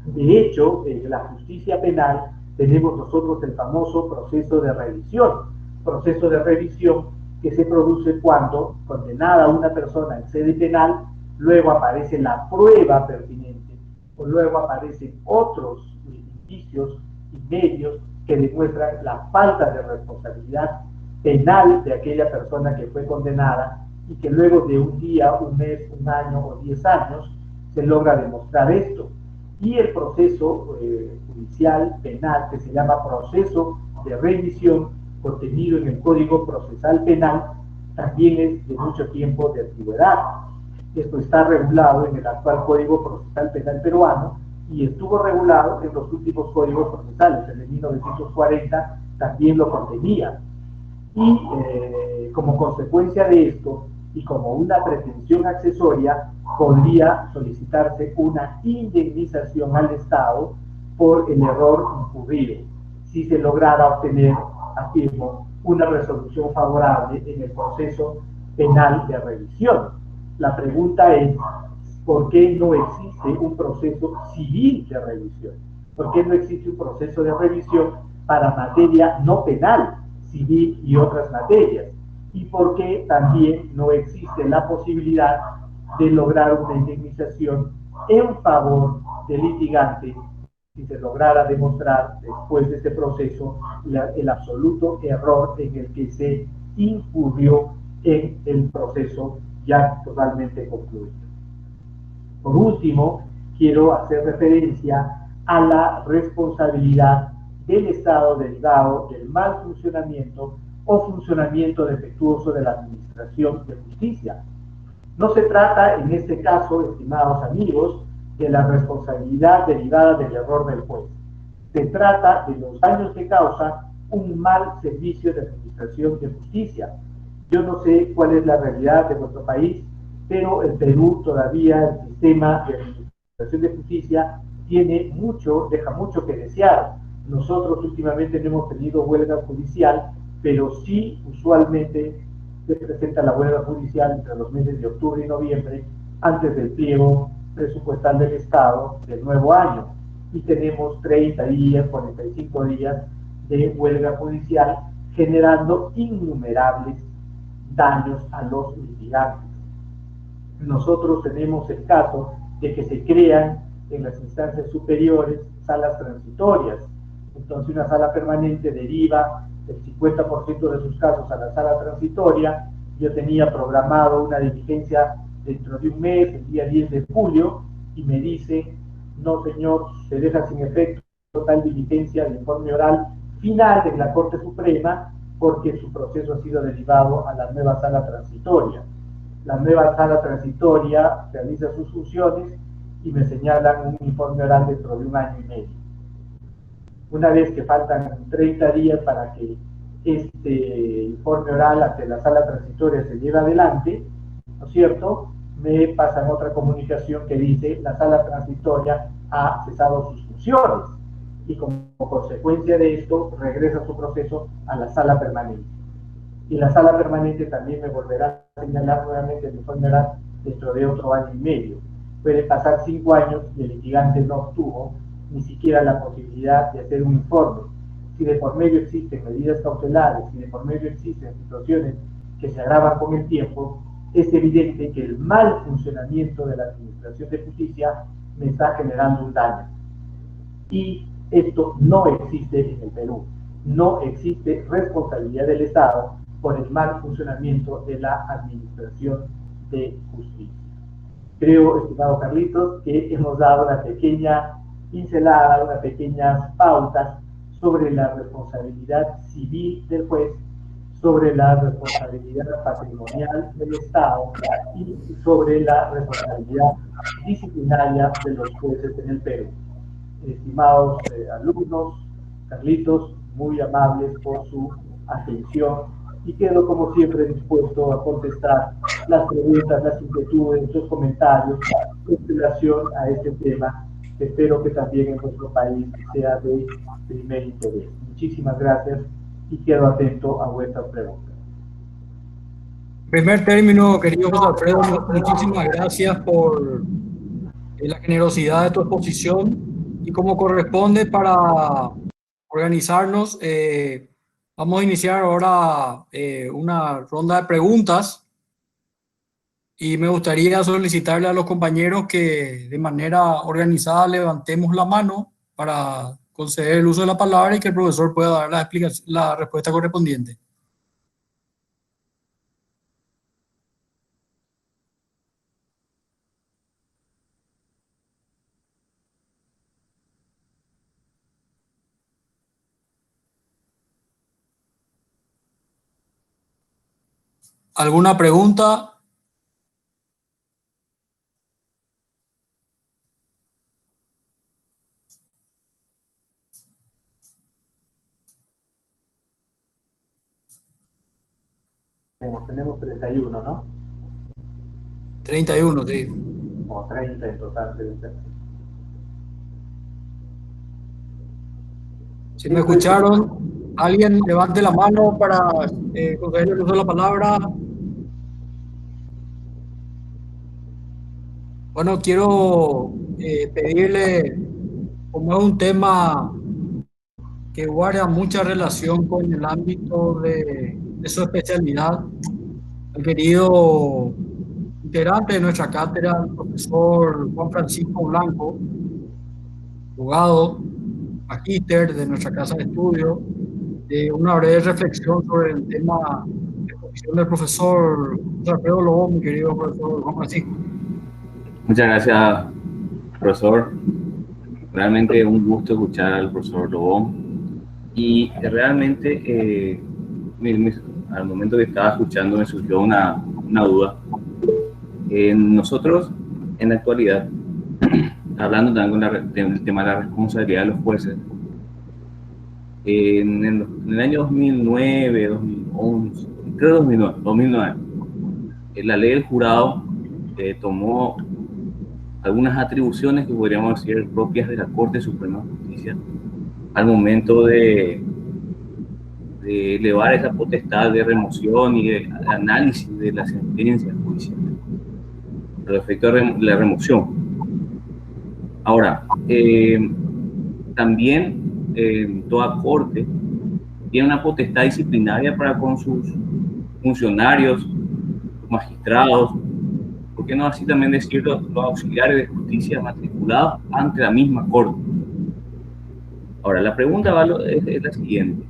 De hecho, en la justicia penal tenemos nosotros el famoso proceso de revisión que se produce cuando, condenada una persona en sede penal, luego aparece la prueba pertinente o luego aparecen otros indicios y medios que demuestran la falta de responsabilidad penal de aquella persona que fue condenada, y que luego de un día, un mes, un año o 10 años se logra demostrar esto. Y el proceso judicial penal, que se llama proceso de revisión, contenido en el Código Procesal Penal, también es de mucho tiempo de antigüedad. Esto está regulado en el actual Código Procesal Penal peruano y estuvo regulado en los últimos códigos procesales, el de 1940 también lo contenía. Y como consecuencia de esto, y como una pretensión accesoria, podría solicitarse una indemnización al Estado por el error incurrido, si se lograra obtener, afirmo, una resolución favorable en el proceso penal de revisión. La pregunta es, ¿por qué no existe un proceso civil de revisión? ¿Por qué no existe un proceso de revisión para materia no penal, civil y otras materias? ¿Y por qué también no existe la posibilidad de lograr una indemnización en favor del litigante si se lograra demostrar después de este proceso el absoluto error en el que se incurrió en el proceso ya totalmente concluido? Por último, quiero hacer referencia a la responsabilidad del Estado derivado del mal funcionamiento o funcionamiento defectuoso de la Administración de Justicia. No se trata, en este caso, estimados amigos, de la responsabilidad derivada del error del juez. Se trata de los daños que causa un mal servicio de administración de justicia. Yo no sé cuál es la realidad de nuestro país, pero en Perú todavía el sistema de administración de justicia deja mucho que desear. Nosotros últimamente no hemos tenido huelga judicial, pero sí usualmente se presenta la huelga judicial entre los meses de octubre y noviembre, antes del pliego presupuestal del Estado del nuevo año. Y tenemos 30 días, 45 días de huelga judicial, generando innumerables daños a los litigantes. Nosotros tenemos el caso de que se crean en las instancias superiores salas transitorias. Entonces una sala permanente deriva el 50% de sus casos a la sala transitoria. Yo tenía programado una diligencia dentro de un mes, el día 10 de julio, y me dice, no señor, se deja sin efecto tal diligencia de informe oral final de la Corte Suprema porque su proceso ha sido derivado a la nueva sala transitoria. La nueva sala transitoria realiza sus funciones y me señalan un informe oral dentro de un año y medio. Una vez que faltan 30 días para que este informe oral ante la sala transitoria se lleve adelante, ¿no es cierto? Me pasan otra comunicación que dice la sala transitoria ha cesado sus funciones y como consecuencia de esto regresa su proceso a la sala permanente. Y la sala permanente también me volverá a señalar nuevamente el informe oral dentro de otro año y medio. Puede pasar 5 años y el litigante no obtuvo ni siquiera la posibilidad de hacer un informe. Si de por medio existen medidas cautelares, si de por medio existen situaciones que se agravan con el tiempo, es evidente que el mal funcionamiento de la Administración de Justicia me está generando un daño. Y esto no existe en el Perú. No existe responsabilidad del Estado por el mal funcionamiento de la Administración de Justicia. Creo, estimado Carlitos, que hemos dado una pequeña pincelada, unas pequeñas pautas sobre la responsabilidad civil del juez, sobre la responsabilidad patrimonial del Estado y sobre la responsabilidad disciplinaria de los jueces en el Perú. Estimados alumnos, Carlitos, muy amables por su atención y quedo como siempre dispuesto a contestar las preguntas, las inquietudes, los comentarios en relación a este tema que espero que también en nuestro país sea de primer interés. Muchísimas gracias y quedo atento a vuestras preguntas. En primer término, querido José Alfredo, muchísimas gracias por la generosidad de tu exposición y como corresponde para organizarnos, vamos a iniciar ahora una ronda de preguntas y me gustaría solicitarle a los compañeros que de manera organizada levantemos la mano para conceder el uso de la palabra y que el profesor pueda dar la respuesta correspondiente. ¿Alguna pregunta? Somos 31, ¿no? 31, sí. O 30 en total, deben ser. Si me escucharon, alguien levante la mano para concederle el uso de la palabra. Bueno, quiero pedirle, como es un tema que guarda mucha relación con el ámbito de su especialidad, al querido integrante de nuestra cátedra, el profesor Juan Francisco Blanco, abogado, magíster de nuestra casa de estudio, de una breve reflexión sobre el tema de exposición del profesor José Alfredo Lobo, mi querido profesor Juan Francisco. Muchas gracias, profesor. Realmente un gusto escuchar al profesor Lobo. Y realmente, al momento que estaba escuchando, me surgió una duda. Nosotros, en la actualidad, hablando también del tema de la responsabilidad de los jueces, en el año 2009, 2011, creo 2009, la ley del jurado tomó algunas atribuciones que podríamos decir propias de la Corte Suprema de Justicia al momento de elevar esa potestad de remoción y de análisis de la sentencia judicial, al efecto de la remoción. Ahora, también toda Corte tiene una potestad disciplinaria para con sus funcionarios, magistrados, ¿por qué no así también decirlo, los auxiliares de justicia matriculados ante la misma Corte? Ahora, la pregunta es la siguiente.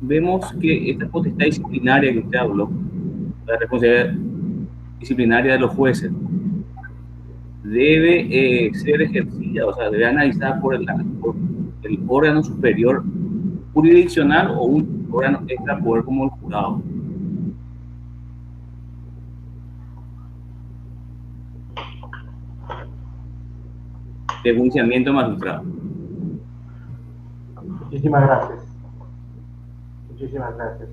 Vemos que esta potestad disciplinaria que usted habló, la responsabilidad disciplinaria de los jueces, debe ser ejercida, o sea, debe analizar por el órgano superior jurisdiccional o un órgano extrapoder como el jurado. De enjuiciamiento magistrado. Muchísimas gracias. Muchísimas gracias.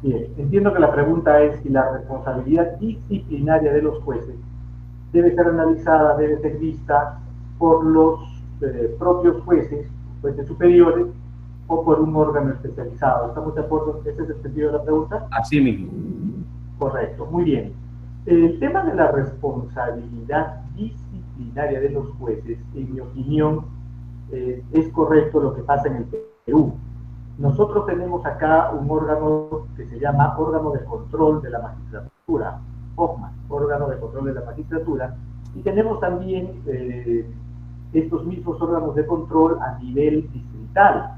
Bien, entiendo que la pregunta es si la responsabilidad disciplinaria de los jueces debe ser analizada, debe ser vista por los propios jueces superiores o por un órgano especializado. ¿Estamos de acuerdo? ¿Ese es el sentido de la pregunta? Así mismo. Correcto, muy bien. El tema de la responsabilidad disciplinaria de los jueces, en mi opinión, es correcto lo que pasa en el Perú. Nosotros tenemos acá un órgano que se llama Órgano de Control de la Magistratura, OCMA, Órgano de Control de la Magistratura, y tenemos también estos mismos órganos de control a nivel distrital,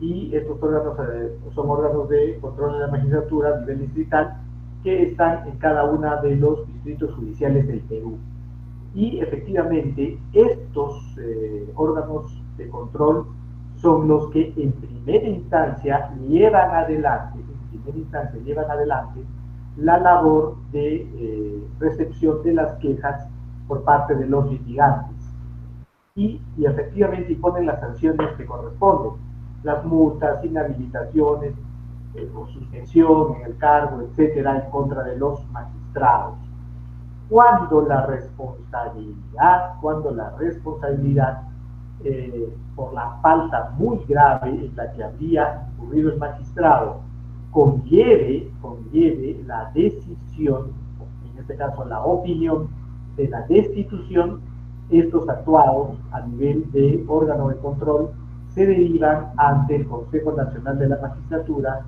y estos órganos son órganos de control de la magistratura a nivel distrital que están en cada uno de los distritos judiciales del Perú. Y efectivamente estos órganos de control son los que en primera instancia llevan adelante la labor de recepción de las quejas por parte de los litigantes y efectivamente imponen las sanciones que corresponden, las multas, inhabilitaciones o suspensión en el cargo, etcétera, en contra de los magistrados. Cuando la responsabilidad por la falta muy grave en la que habría incurrido el magistrado conlleve la decisión, en este caso la opinión de la destitución, estos actuados a nivel de órgano de control se derivan ante el Consejo Nacional de la Magistratura,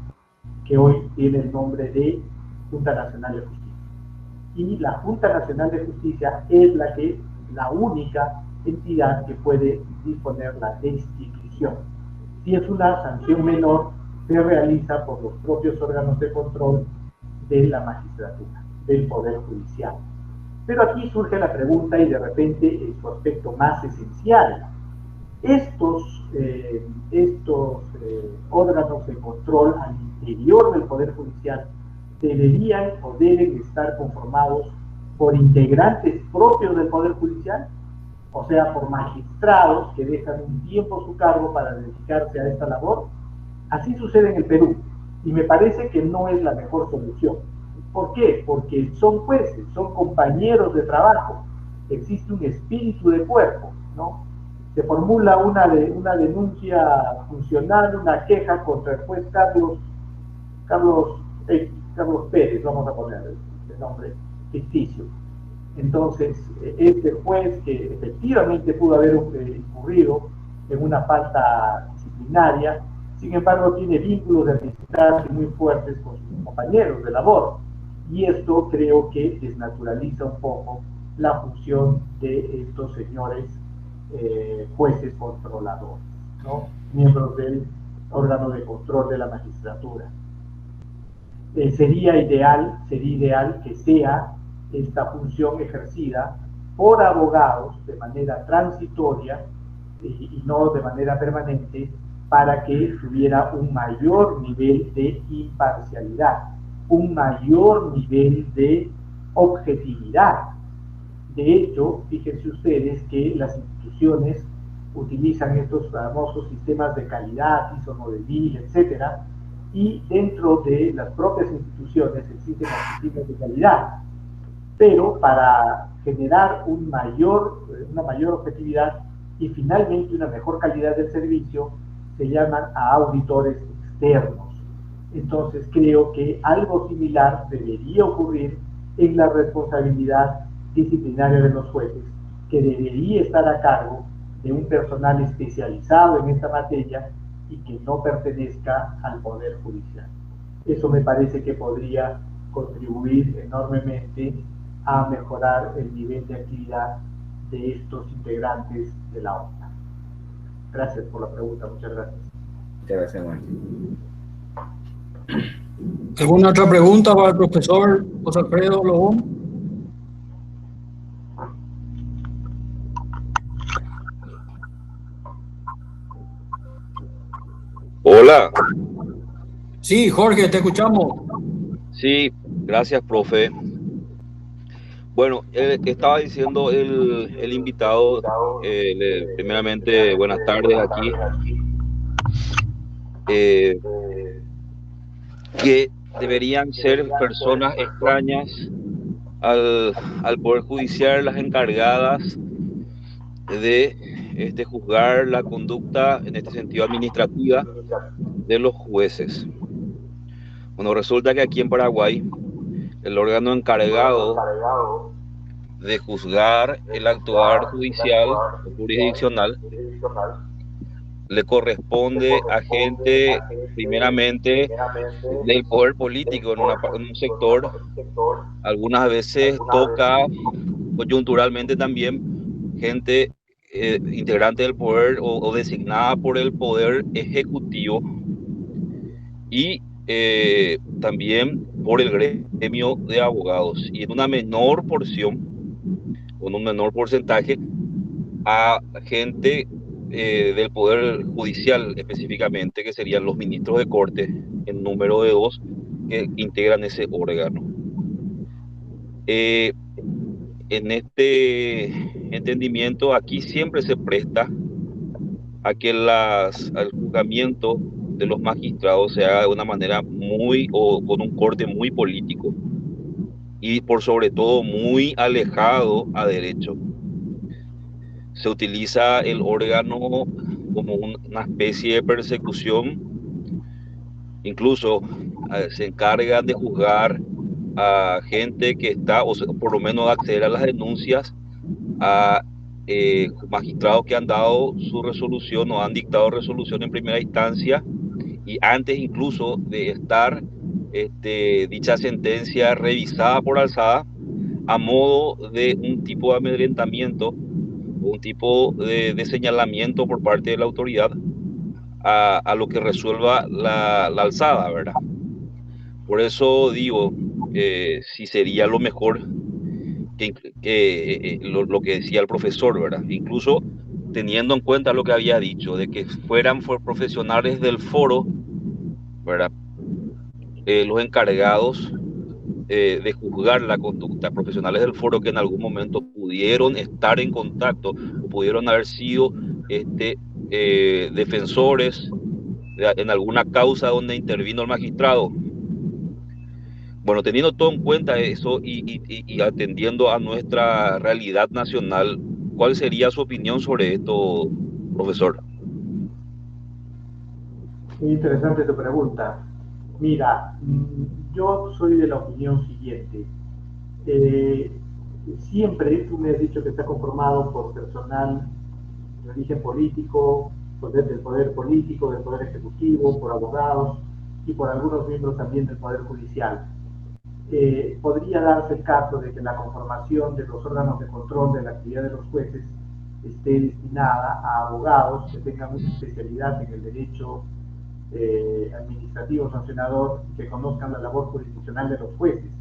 que hoy tiene el nombre de Junta Nacional de Justicia. Y la Junta Nacional de Justicia es la única entidad que puede disponer la destitución. Si es una sanción menor, se realiza por los propios órganos de control de la magistratura, del Poder Judicial. Pero aquí surge la pregunta y de repente en su aspecto más esencial. Estos órganos de control al interior del Poder Judicial deberían o deben estar conformados por integrantes propios del Poder Judicial, o sea, por magistrados que dejan un tiempo su cargo para dedicarse a esta labor, Así sucede en el Perú y me parece que no es la mejor solución. ¿Por qué? Porque son jueces, son compañeros de trabajo, existe un espíritu de cuerpo, ¿no? Se formula una denuncia funcional, una queja contra el juez Carlos Pérez, vamos a poner el nombre ficticio. Entonces, este juez que efectivamente pudo haber incurrido en una falta disciplinaria, sin embargo tiene vínculos de amistad muy fuertes con sus compañeros de labor. Y esto creo que desnaturaliza un poco la función de estos señores jueces controladores, ¿no? Miembros del órgano de control de la magistratura. Sería ideal que sea esta función ejercida por abogados de manera transitoria y no de manera permanente, para que tuviera un mayor nivel de imparcialidad, un mayor nivel de objetividad. De hecho, fíjense ustedes que las instituciones utilizan estos famosos sistemas de calidad, ISO 9000, etcétera, y dentro de las propias instituciones existen las sistemas de calidad, pero para generar una mayor objetividad y finalmente una mejor calidad del servicio, se llaman a auditores externos. Entonces creo que algo similar debería ocurrir en la responsabilidad disciplinaria de los jueces, que debería estar a cargo de un personal especializado en esta materia y que no pertenezca al Poder Judicial. Eso me parece que podría contribuir enormemente a mejorar el nivel de actividad de estos integrantes de la ONA. Gracias por la pregunta, muchas gracias. Muchas gracias, Martín. ¿Alguna otra pregunta para el profesor José Alfredo Lobón? Hola. Sí, Jorge, te escuchamos. Sí, gracias, profe. Bueno, estaba diciendo el invitado, primeramente, buenas tardes aquí, que deberían ser personas extrañas al Poder Judicial, las encargadas de juzgar la conducta, en este sentido administrativa, de los jueces. Bueno, resulta que aquí en Paraguay, el órgano encargado de juzgar el actuar judicial o jurisdiccional le corresponde a gente, primeramente, del poder político en un sector. Algunas veces toca coyunturalmente también gente integrante del poder o designada por el poder ejecutivo, y también por el gremio de abogados, y en una menor porción, con un menor porcentaje, a gente del Poder Judicial específicamente, que serían los ministros de Corte, en número de 2, que integran ese órgano. En este entendimiento, aquí siempre se presta a que al juzgamiento de los magistrados se haga de una manera con un corte muy político y por sobre todo muy alejado a derecho. Se utiliza el órgano como una especie de persecución, incluso se encargan de juzgar a gente que está, o por lo menos acceder a las denuncias, a magistrados que han dado su resolución o han dictado resolución en primera instancia, y antes incluso de estar dicha sentencia revisada por alzada, a modo de un tipo de amedrentamiento, un tipo de señalamiento por parte de la autoridad a lo que resuelva la alzada, ¿verdad? Por eso digo, si sería lo mejor lo que decía el profesor, ¿verdad? Incluso teniendo en cuenta lo que había dicho, de que fueran profesionales del foro, ¿verdad? Los encargados de juzgar la conducta, profesionales del foro que en algún momento pudieron estar en contacto o pudieron haber sido defensores en alguna causa donde intervino el magistrado. Bueno, teniendo todo en cuenta eso y atendiendo a nuestra realidad nacional, ¿cuál sería su opinión sobre esto, profesor? Muy interesante tu pregunta. Mira, yo soy de la opinión siguiente. Eh, Siempre tú me has dicho que está conformado por personal de origen político, del poder político, del poder ejecutivo, por abogados y por algunos miembros también del poder judicial. Podría darse el caso de que la conformación de los órganos de control de la actividad de los jueces esté destinada a abogados que tengan una especialidad en el derecho administrativo sancionador y que conozcan la labor jurisdiccional de los jueces.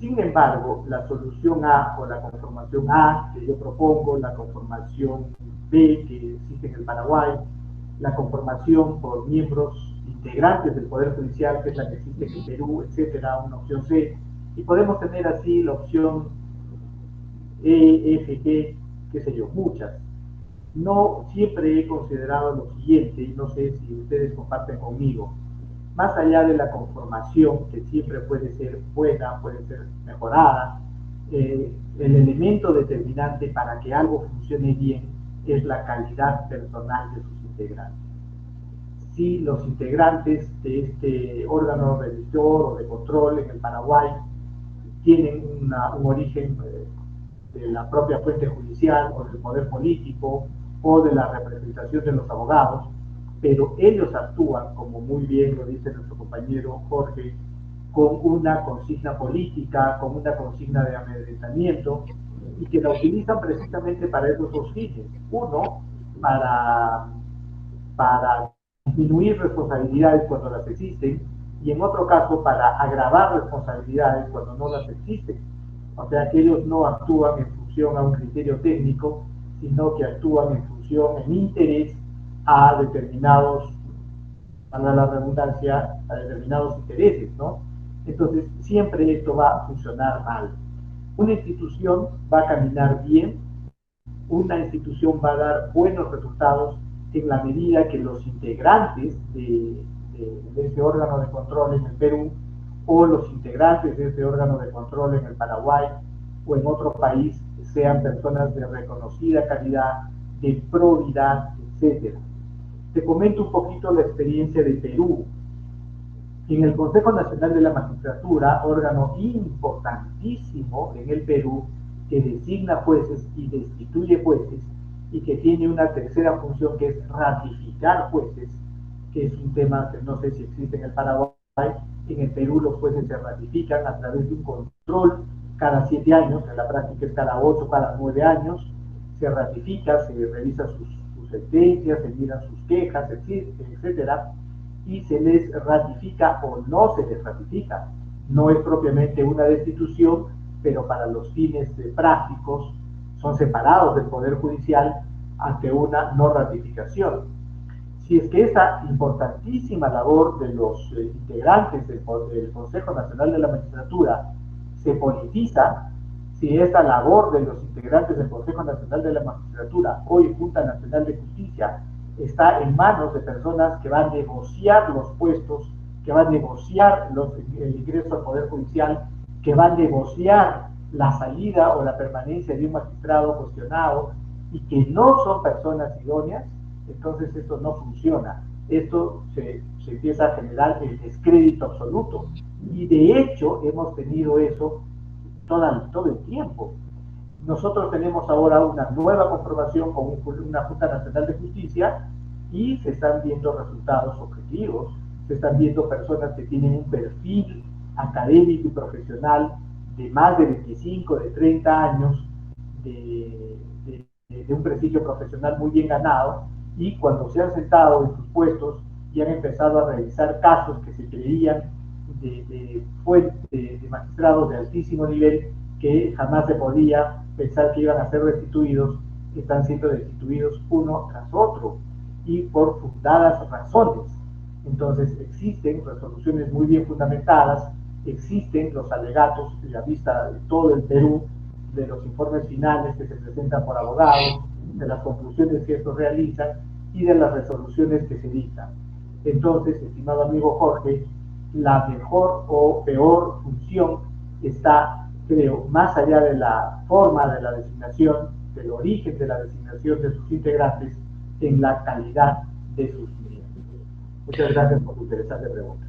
Sin embargo, la solución A o la conformación A que yo propongo, la conformación B que existe en el Paraguay, la conformación por miembros integrantes del Poder Judicial, que es la que existe en el Perú, etcétera, una opción C, y podemos tener así la opción E, F, G, qué sé yo, muchas. No siempre he considerado lo siguiente, y no sé si ustedes comparten conmigo, más allá de la conformación, que siempre puede ser buena, puede ser mejorada, el elemento determinante para que algo funcione bien es la calidad personal de sus integrantes. Si los integrantes de este órgano revisor o de control en el Paraguay tienen un origen de la propia fuente judicial o del poder político o de la representación de los abogados, pero ellos actúan, como muy bien lo dice nuestro compañero Jorge, con una consigna política, con una consigna de amedrentamiento, y que la utilizan precisamente para esos dos fines. Uno, para disminuir responsabilidades cuando las existen, y en otro caso para agravar responsabilidades cuando no las existen. O sea que ellos no actúan en función a un criterio técnico, sino que actúan en función, en interés a determinados, para la redundancia, a determinados intereses, ¿no? Entonces, siempre esto va a funcionar mal. Una institución va a caminar bien, una institución va a dar buenos resultados en la medida que los integrantes de ese órgano de control en el Perú o los integrantes de ese órgano de control en el Paraguay o en otro país sean personas de reconocida calidad, de probidad, etc. Te comento un poquito la experiencia de Perú. En el Consejo Nacional de la Magistratura, órgano importantísimo en el Perú, que designa jueces y destituye jueces, y que tiene una tercera función que es ratificar jueces, que es un tema que no sé si existe en el Paraguay. En el Perú los jueces se ratifican a través de un control cada 7 años, en la práctica es cada 8, cada 9 años, se ratifica, se revisa sus sentencias, se miran sus quejas, etcétera, y se les ratifica o no se les ratifica. No es propiamente una destitución, pero para los fines prácticos son separados del Poder Judicial ante una no ratificación. Si es que esa importantísima labor de los integrantes del Consejo Nacional de la Magistratura se politiza, si esa labor de los integrantes del Consejo Nacional de la Magistratura, hoy Junta Nacional de Justicia, está en manos de personas que van a negociar los puestos, que van a negociar el ingreso al Poder Judicial, que van a negociar la salida o la permanencia de un magistrado cuestionado y que no son personas idóneas, entonces esto no funciona. Esto se empieza a generar el descrédito absoluto. Y de hecho hemos tenido eso todo el tiempo. Nosotros tenemos ahora una nueva comprobación con una Junta Nacional de Justicia y se están viendo resultados objetivos, se están viendo personas que tienen un perfil académico y profesional de más de 25, de 30 años, de un prestigio profesional muy bien ganado, y cuando se han sentado en sus puestos y han empezado a revisar casos que se creían de magistrados de altísimo nivel que jamás se podía pensar que iban a ser destituidos, están siendo destituidos uno tras otro y por fundadas razones. Entonces existen resoluciones muy bien fundamentadas, existen los alegatos a la vista de todo el Perú, de los informes finales que se presentan por abogados, de las conclusiones que estos realizan y de las resoluciones que se dictan. Entonces, estimado amigo Jorge, la mejor o peor función está, creo, más allá de la forma de la designación, del origen de la designación de sus integrantes, en la calidad de sus miembros. Muchas gracias por su interesante pregunta.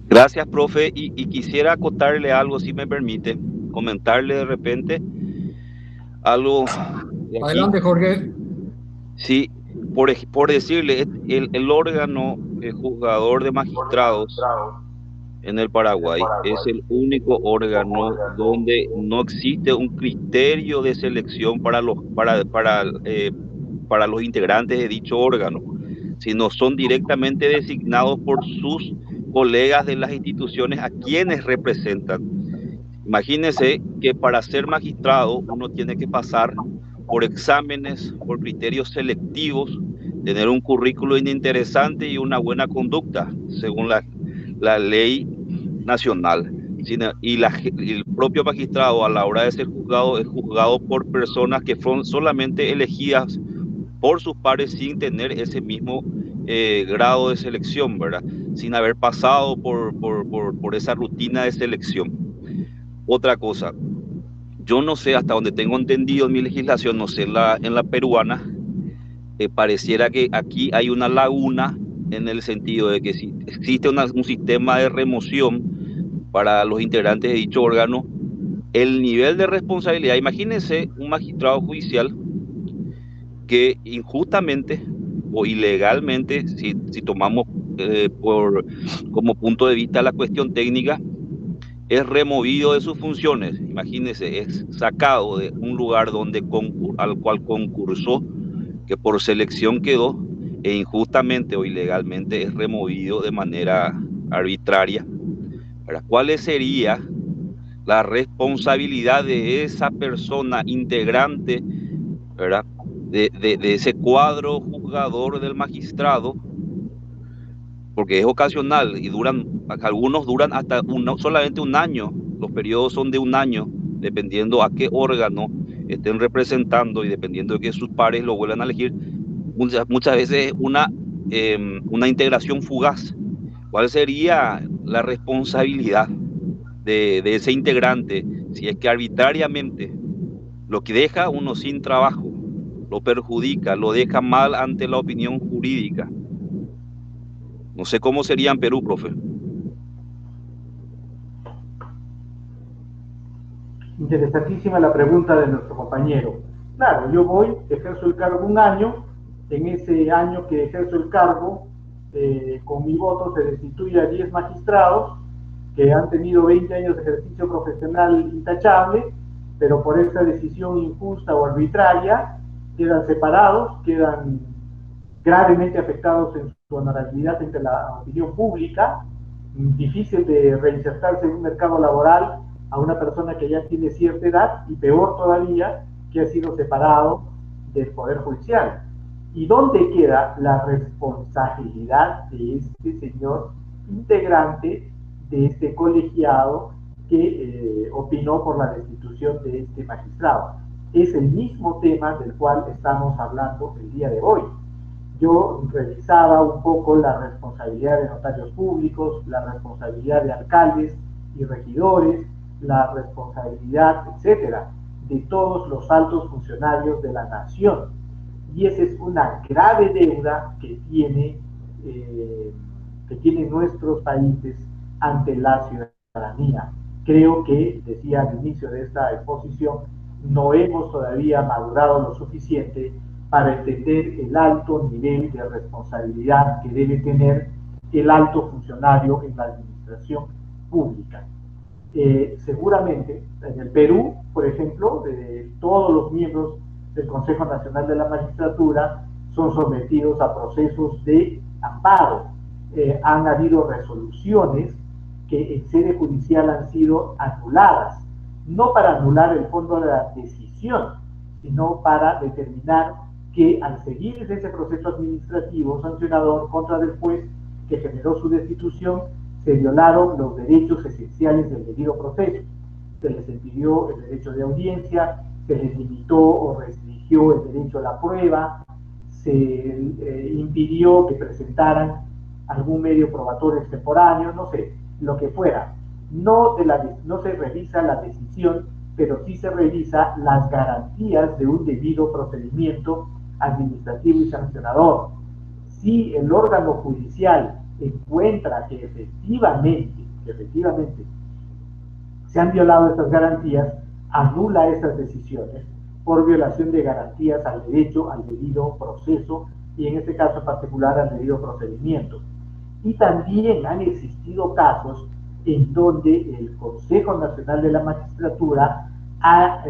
Gracias, profe. Y quisiera acotarle algo, si me permite, comentarle de repente algo de aquí. Adelante, Jorge. Sí, por decirle, el órgano juzgador de magistrados en el Paraguay es el único órgano donde no existe un criterio de selección para los integrantes de dicho órgano, sino son directamente designados por sus colegas de las instituciones a quienes representan. Imagínense que para ser magistrado uno tiene que pasar por exámenes, por criterios selectivos, tener un currículo interesante y una buena conducta, según la ley nacional. Y el propio magistrado, a la hora de ser juzgado, es juzgado por personas que fueron solamente elegidas por sus pares sin tener ese mismo grado de selección, ¿verdad? Sin haber pasado por esa rutina de selección. Otra cosa, yo no sé, hasta donde tengo entendido en mi legislación, no sé en la peruana, pareciera que aquí hay una laguna en el sentido de que si existe un sistema de remoción para los integrantes de dicho órgano, el nivel de responsabilidad, imagínense un magistrado judicial que injustamente o ilegalmente, si tomamos como punto de vista la cuestión técnica, es removido de sus funciones. Imagínense, es sacado de un lugar al cual concursó, que por selección quedó, e injustamente o ilegalmente es removido de manera arbitraria. ¿Cuál sería la responsabilidad de esa persona integrante, ¿verdad?, de ese cuadro juzgador del magistrado? Porque es ocasional y algunos duran hasta solamente un año. Los periodos son de un año, dependiendo a qué órgano estén representando y dependiendo de que sus pares lo vuelvan a elegir. Muchas veces una integración fugaz. ¿Cuál sería la responsabilidad de ese integrante si es que arbitrariamente lo que deja a uno sin trabajo, lo perjudica, lo deja mal ante la opinión jurídica? No sé cómo sería en Perú, profe. Interesantísima la pregunta de nuestro compañero. Claro, yo voy, ejerzo el cargo un año, en ese año que ejerzo el cargo, con mi voto se destituye a 10 magistrados que han tenido 20 años de ejercicio profesional intachable, pero por esa decisión injusta o arbitraria quedan separados, quedan gravemente afectados en su honorabilidad entre la opinión pública, difícil de reinsertarse en un mercado laboral a una persona que ya tiene cierta edad, y peor todavía, que ha sido separado del Poder Judicial. ¿Y dónde queda la responsabilidad de este señor integrante de este colegiado que opinó por la destitución de este magistrado? Es el mismo tema del cual estamos hablando el día de hoy. Yo revisaba un poco la responsabilidad de notarios públicos, la responsabilidad de alcaldes y regidores, la responsabilidad, etcétera, de todos los altos funcionarios de la nación. Y esa es una grave deuda que tienen nuestros países ante la ciudadanía. Creo que, decía al inicio de esta exposición, no hemos todavía madurado lo suficiente para entender el alto nivel de responsabilidad que debe tener el alto funcionario en la administración pública. Seguramente en el Perú, por ejemplo, todos los miembros del Consejo Nacional de la Magistratura son sometidos a procesos de amparo. Han habido resoluciones que en sede judicial han sido anuladas, no para anular el fondo de la decisión, sino para determinar que al seguir ese proceso administrativo sancionador contra del juez que generó su destitución, se violaron los derechos esenciales del debido proceso. Se les impidió el derecho de audiencia, se les limitó o restringió el derecho a la prueba, se impidió que presentaran algún medio probatorio extemporáneo, no sé, lo que fuera. No se revisa la decisión, pero sí se revisa las garantías de un debido procedimiento administrativo y sancionador. Si el órgano judicial encuentra que efectivamente se han violado estas garantías, anula esas decisiones por violación de garantías al derecho al debido proceso y en este caso en particular al debido procedimiento. Y también han existido casos en donde el Consejo Nacional de la Magistratura ha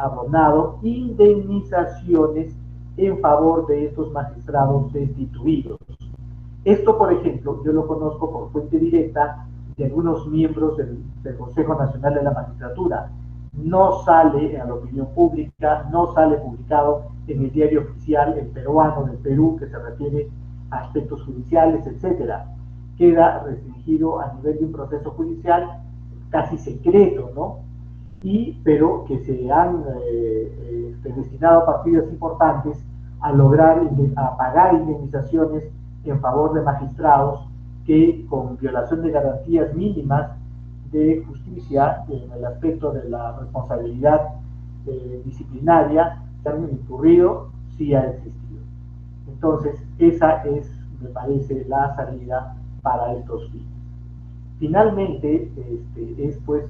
abonado indemnizaciones en favor de estos magistrados destituidos. Esto, por ejemplo, yo lo conozco por fuente directa de algunos miembros del Consejo Nacional de la Magistratura. No sale a la opinión pública, no sale publicado en el diario oficial, el peruano del Perú, que se refiere a aspectos judiciales, etcétera. Queda restringido a nivel de un proceso judicial casi secreto, ¿no? Pero que se han destinado partidas importantes a pagar indemnizaciones en favor de magistrados que con violación de garantías mínimas de justicia en el aspecto de la responsabilidad disciplinaria se han incurrido, sí ha existido. Entonces, esa es, me parece, la salida para estos fines. Finalmente, es pues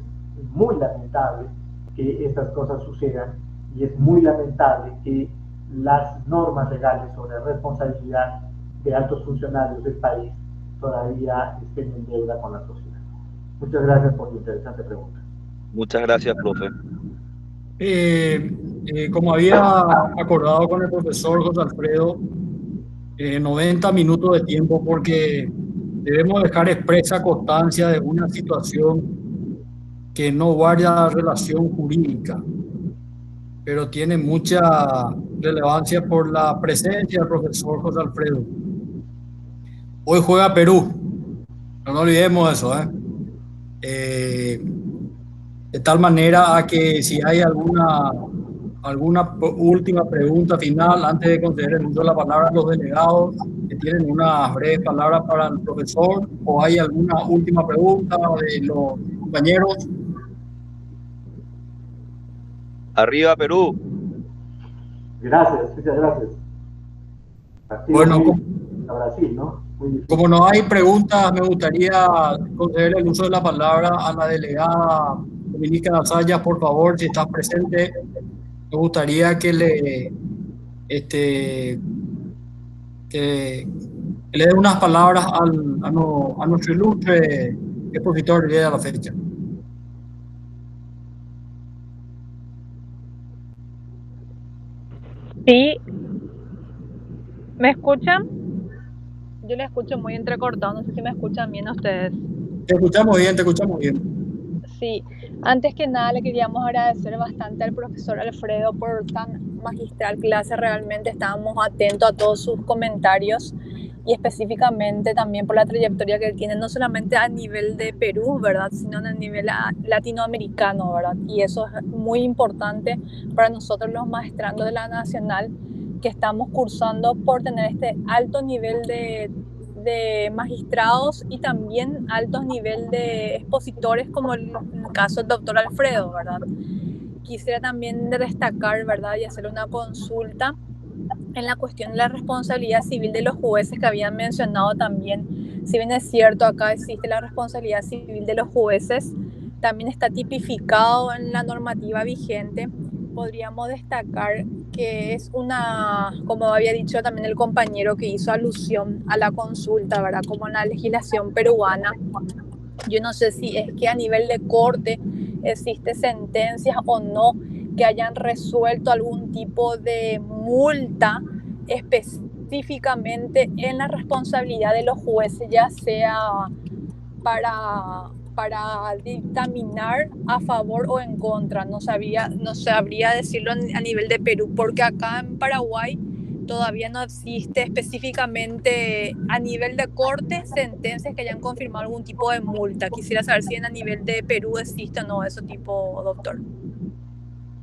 muy lamentable que estas cosas sucedan y es muy lamentable que las normas legales sobre responsabilidad de altos funcionarios del país todavía estén en deuda con la sociedad. Muchas gracias por tu interesante pregunta. Muchas gracias, profe. Como había acordado con el profesor José Alfredo, 90 minutos de tiempo porque debemos dejar expresa constancia de una situación que no guarda relación jurídica, pero tiene mucha relevancia por la presencia del profesor José Alfredo. Hoy juega Perú, no nos olvidemos de eso, de tal manera a que si hay alguna última pregunta final antes de conceder el uso de la palabra a los delegados que tienen una breve palabra para el profesor, o hay alguna última pregunta de los compañeros. Arriba Perú. Gracias, muchas gracias. Bueno, a Brasil, ¿no? Como no hay preguntas, me gustaría conceder el uso de la palabra a la delegada Dominica Nasaya. Por favor, si estás presente, me gustaría que le dé unas palabras a nuestro ilustre expositor del día de la fecha. Sí, ¿me escuchan? Yo les escucho muy entrecortado, no sé si me escuchan bien ustedes. Te escuchamos bien, te escuchamos bien. Sí, antes que nada le queríamos agradecer bastante al profesor Alfredo por tan magistral clase, realmente estábamos atentos a todos sus comentarios y específicamente también por la trayectoria que él tiene, no solamente a nivel de Perú, ¿verdad?, sino a nivel latinoamericano, ¿verdad? Y eso es muy importante para nosotros los magistrandos de la Nacional, que estamos cursando por tener este alto nivel de magistrados y también alto nivel de expositores, como en el caso del doctor Alfredo, ¿verdad? Quisiera también destacar, ¿verdad?, y hacer una consulta en la cuestión de la responsabilidad civil de los jueces que habían mencionado también. Si bien es cierto, acá existe la responsabilidad civil de los jueces, también está tipificado en la normativa vigente. Podríamos destacar que es una, como había dicho también el compañero que hizo alusión a la consulta, ¿verdad?, como en la legislación peruana. Yo no sé si es que a nivel de corte existe sentencias o no que hayan resuelto algún tipo de multa específicamente en la responsabilidad de los jueces, ya sea para dictaminar a favor o en contra. No sabría decirlo a nivel de Perú, porque acá en Paraguay todavía no existe específicamente a nivel de corte sentencias que hayan confirmado algún tipo de multa. Quisiera saber si a nivel de Perú existe o no ese tipo, doctor.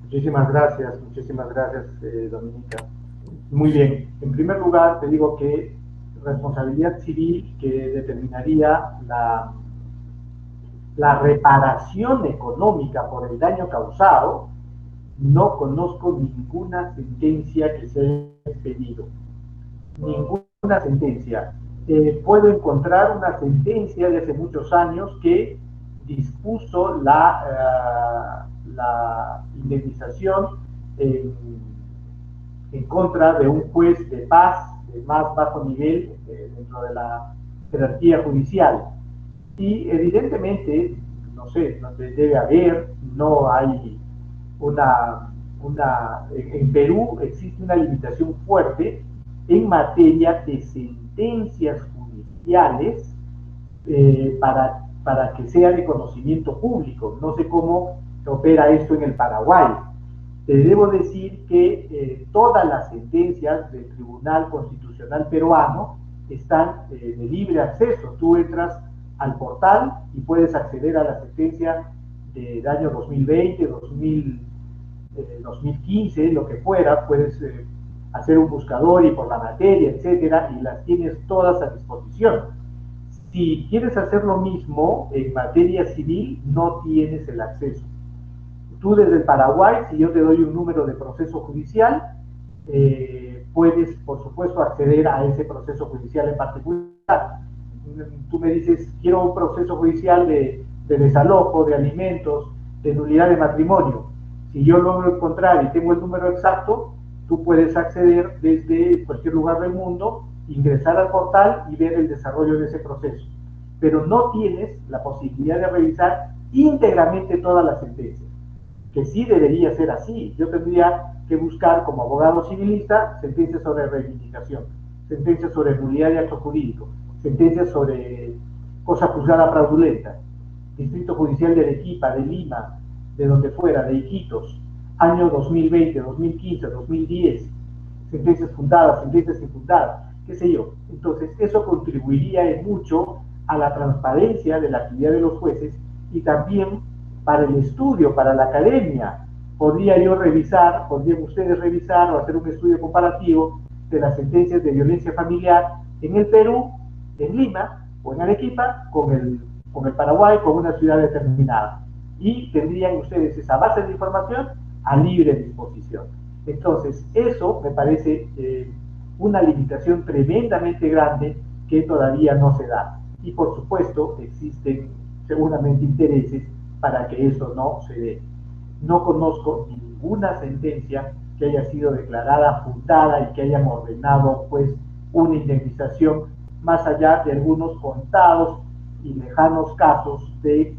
Muchísimas gracias, Dominica. Muy bien. En primer lugar, te digo que responsabilidad civil que determinaría la reparación económica por el daño causado, no conozco ninguna sentencia que se haya expedido. Ninguna sentencia. Puedo encontrar una sentencia de hace muchos años que dispuso la indemnización en contra de un juez de paz de más bajo nivel dentro de la jerarquía judicial. Y evidentemente, no sé, no debe haber, no hay en Perú existe una limitación fuerte en materia de sentencias judiciales para que sea de conocimiento público. No sé cómo opera esto en el Paraguay. Te debo decir que todas las sentencias del Tribunal Constitucional peruano están de libre acceso. Tú entras al portal y puedes acceder a la sentencia del año 2020, 2015, lo que fuera. Puedes hacer un buscador y por la materia, etcétera, y las tienes todas a disposición. Si quieres hacer lo mismo en materia civil, no tienes el acceso. Tú desde el Paraguay, si yo te doy un número de proceso judicial, puedes, por supuesto, acceder a ese proceso judicial en particular. Tú me dices, quiero un proceso judicial de desalojo, de alimentos, de nulidad de matrimonio. Si yo logro encontrar y tengo el número exacto, tú puedes acceder desde cualquier lugar del mundo, ingresar al portal y ver el desarrollo de ese proceso. Pero no tienes la posibilidad de revisar íntegramente todas las sentencias, que sí debería ser así. Yo tendría que buscar como abogado civilista sentencias sobre reivindicación, sentencias sobre nulidad de acto jurídico, sentencias sobre cosa juzgada fraudulenta, Distrito Judicial de Arequipa, de Lima, de donde fuera, de Iquitos, año 2020, 2015, 2010, sentencias fundadas, sentencias infundadas, qué sé yo. Entonces, eso contribuiría en mucho a la transparencia de la actividad de los jueces y también para el estudio, para la academia. Podrían ustedes revisar o hacer un estudio comparativo de las sentencias de violencia familiar en el Perú, en Lima o en Arequipa, con el Paraguay, con una ciudad determinada. Y tendrían ustedes esa base de información a libre disposición. Entonces, eso me parece una limitación tremendamente grande que todavía no se da. Y por supuesto, existen seguramente intereses para que eso no se dé. No conozco ninguna sentencia que haya sido declarada fundada y que hayan ordenado pues una indemnización más allá de algunos contados y lejanos casos de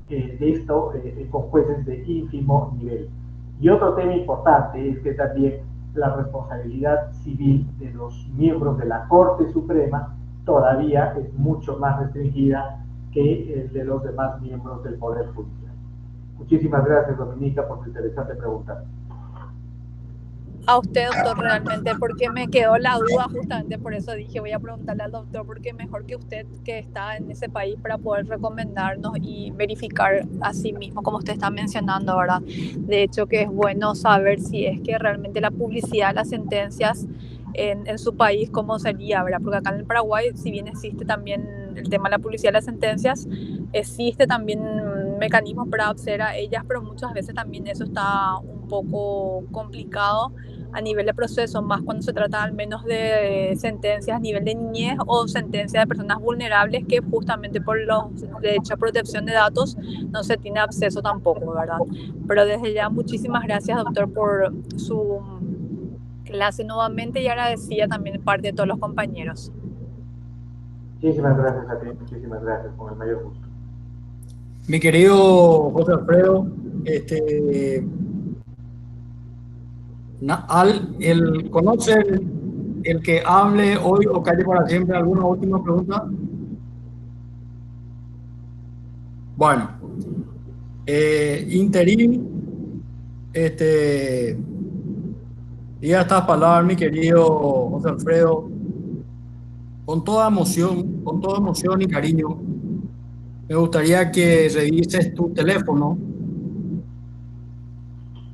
esto con jueces de ínfimo nivel. Y otro tema importante es que también la responsabilidad civil de los miembros de la Corte Suprema todavía es mucho más restringida que el de los demás miembros del Poder Judicial. Muchísimas gracias, Dominica, por tu interesante pregunta. A usted, doctor, realmente, porque me quedó la duda, justamente por eso dije, voy a preguntarle al doctor, porque mejor que usted, que está en ese país, para poder recomendarnos y verificar a sí mismo, como usted está mencionando, ¿verdad? De hecho, que es bueno saber si es que realmente la publicidad de las sentencias en su país, cómo sería, ¿verdad? Porque acá en el Paraguay, si bien existe también el tema de la publicidad de las sentencias, existe también mecanismos para acceder a ellas, pero muchas veces también eso está un poco complicado a nivel de proceso, más cuando se trata al menos de sentencias a nivel de niñez o sentencias de personas vulnerables que justamente por los derechos de protección de datos no se tiene acceso tampoco, ¿verdad? Pero desde ya muchísimas gracias, doctor, por su clase nuevamente y agradecida también de parte de todos los compañeros. Muchísimas gracias a ti, muchísimas gracias, con el mayor gusto. Mi querido José Alfredo, ¿conoce el que hable hoy o calle para siempre? ¿Alguna última pregunta? Bueno, interín, y estas palabras, mi querido José Alfredo, con toda emoción y cariño, me gustaría que revises tu teléfono,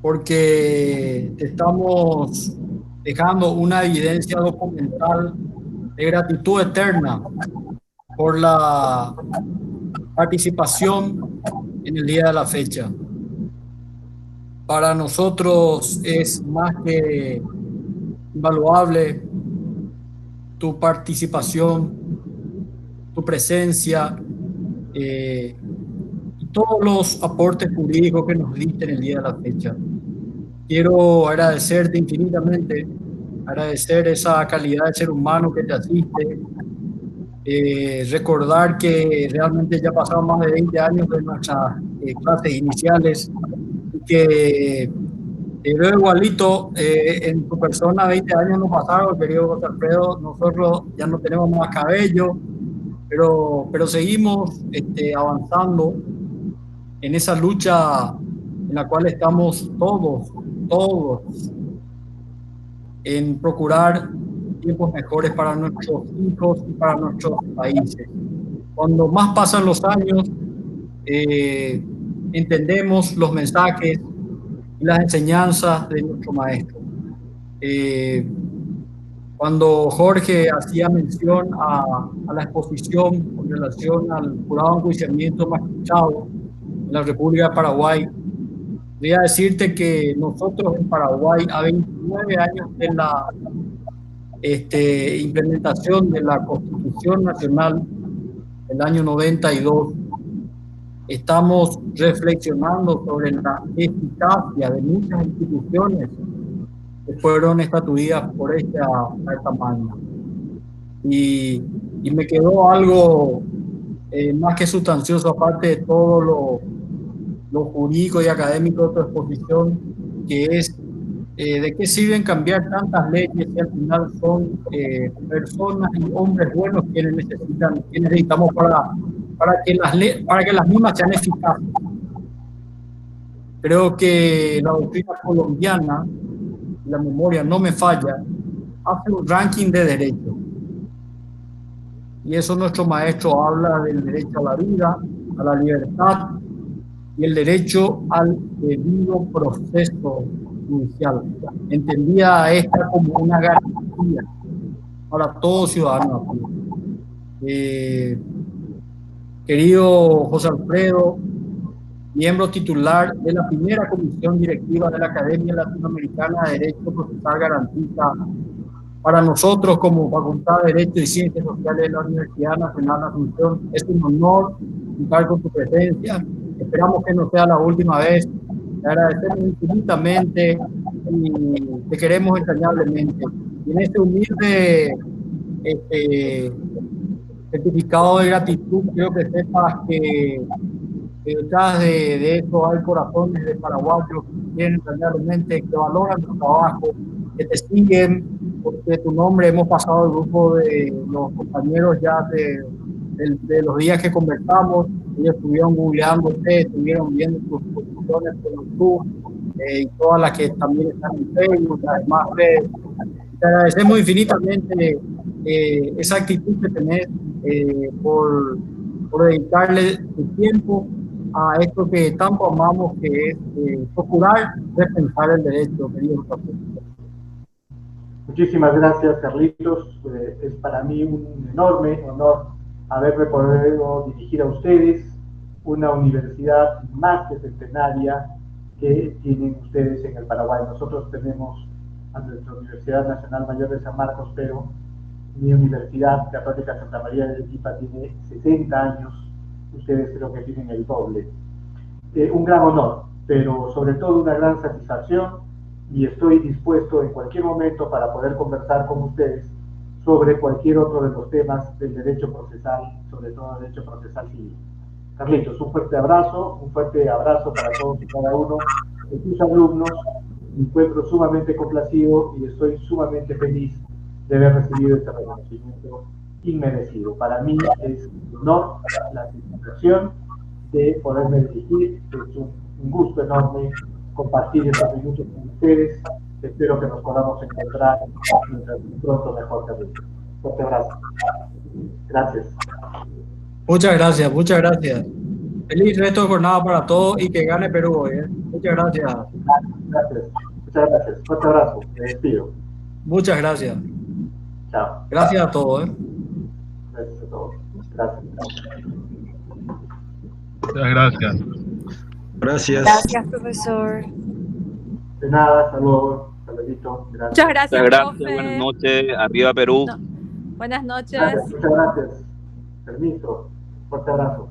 porque te estamos dejando una evidencia documental de gratitud eterna por la participación en el día de la fecha. Para nosotros es más que invaluable tu participación, tu presencia y todos los aportes jurídicos que nos diste en el día de la fecha. Quiero agradecerte infinitamente, agradecer esa calidad de ser humano que te asiste, recordar que realmente ya pasaron más de 20 años de nuestras clases iniciales y que te veo igualito en tu persona. 20 años no pasaron, querido José Alfredo, nosotros ya no tenemos más cabello, pero seguimos avanzando en esa lucha en la cual estamos todos en procurar tiempos mejores para nuestros hijos y para nuestros países. Cuando más pasan los años, entendemos los mensajes y las enseñanzas de nuestro maestro. Cuando Jorge hacía mención a la exposición con relación al jurado de enjuiciamiento magistrado en la República de Paraguay, voy a decirte que nosotros en Paraguay, a 29 años de la implementación de la Constitución Nacional del año 92, estamos reflexionando sobre la eficacia de muchas instituciones que fueron estatuidas por esta magna. Y me quedó algo más que sustancioso, aparte de todo lo jurídico y académico de tu exposición, que es de qué sirven cambiar tantas leyes si al final son personas y hombres buenos quienes necesitamos para que las mismas sean eficaces. Creo que la doctrina colombiana, la memoria no me falla, hace un ranking de derechos. Y eso nuestro maestro habla del derecho a la vida, a la libertad y el derecho al debido proceso judicial. Entendía esta como una garantía para todo ciudadano. Querido José Alfredo, miembro titular de la primera comisión directiva de la Academia Latinoamericana de Derecho Procesal, garantiza para nosotros como Facultad de Derecho y Ciencias Sociales de la Universidad Nacional de Asunción. Es un honor contar con tu presencia. Esperamos que no sea la última vez. Te agradecemos infinitamente y te queremos entrañablemente. Y en este humilde certificado de gratitud, quiero que sepas que detrás de eso hay corazones de paraguayos que quieren entrañablemente, que valoran tu trabajo, que te siguen, porque tu nombre hemos pasado el grupo de los compañeros ya de los días que conversamos. Ellos estuvieron googleándote, estuvieron viendo tus posiciones por YouTube y todas las que también están en Facebook, las demás redes. Te agradecemos infinitamente esa actitud que tenés por dedicarle tu tiempo a esto que tanto amamos, que es procurar repensar el derecho, querido Rafael. Muchísimas gracias, Carlitos. Es para mí un enorme honor haberme podido dirigir a ustedes, una universidad más que centenaria que tienen ustedes en el Paraguay. Nosotros tenemos a nuestra Universidad Nacional Mayor de San Marcos, pero mi Universidad Católica Santa María de Arequipa tiene 60 años, ustedes creo que tienen el doble. Un gran honor, pero sobre todo una gran satisfacción, y estoy dispuesto en cualquier momento para poder conversar con ustedes sobre cualquier otro de los temas del derecho procesal, sobre todo el derecho procesal civil. Carlitos, un fuerte abrazo para todos y cada uno de tus alumnos. Me encuentro sumamente complacido y estoy sumamente feliz de haber recibido este reconocimiento inmerecido. Para mí es un honor, la satisfacción de poderme dirigir. Es un gusto enorme compartir estos minutos con ustedes. Espero que nos podamos encontrar pronto mejor, Carlitos. Fuerte abrazo. Gracias. Muchas gracias, muchas gracias. Feliz resto de jornada para todos y que gane Perú hoy. Muchas gracias. Gracias. Muchas gracias. Fuerte abrazo. Me despido. Muchas gracias. Chao. Gracias a todos. Gracias a todos. Gracias. Muchas gracias. Gracias. Gracias, profesor. De nada, hasta luego. Saludito. Gracias. Muchas gracias, Muchas gracias, profe. buenas noches, arriba Perú. No. Buenas noches. Gracias, muchas gracias. Permiso. Fuerte abrazo.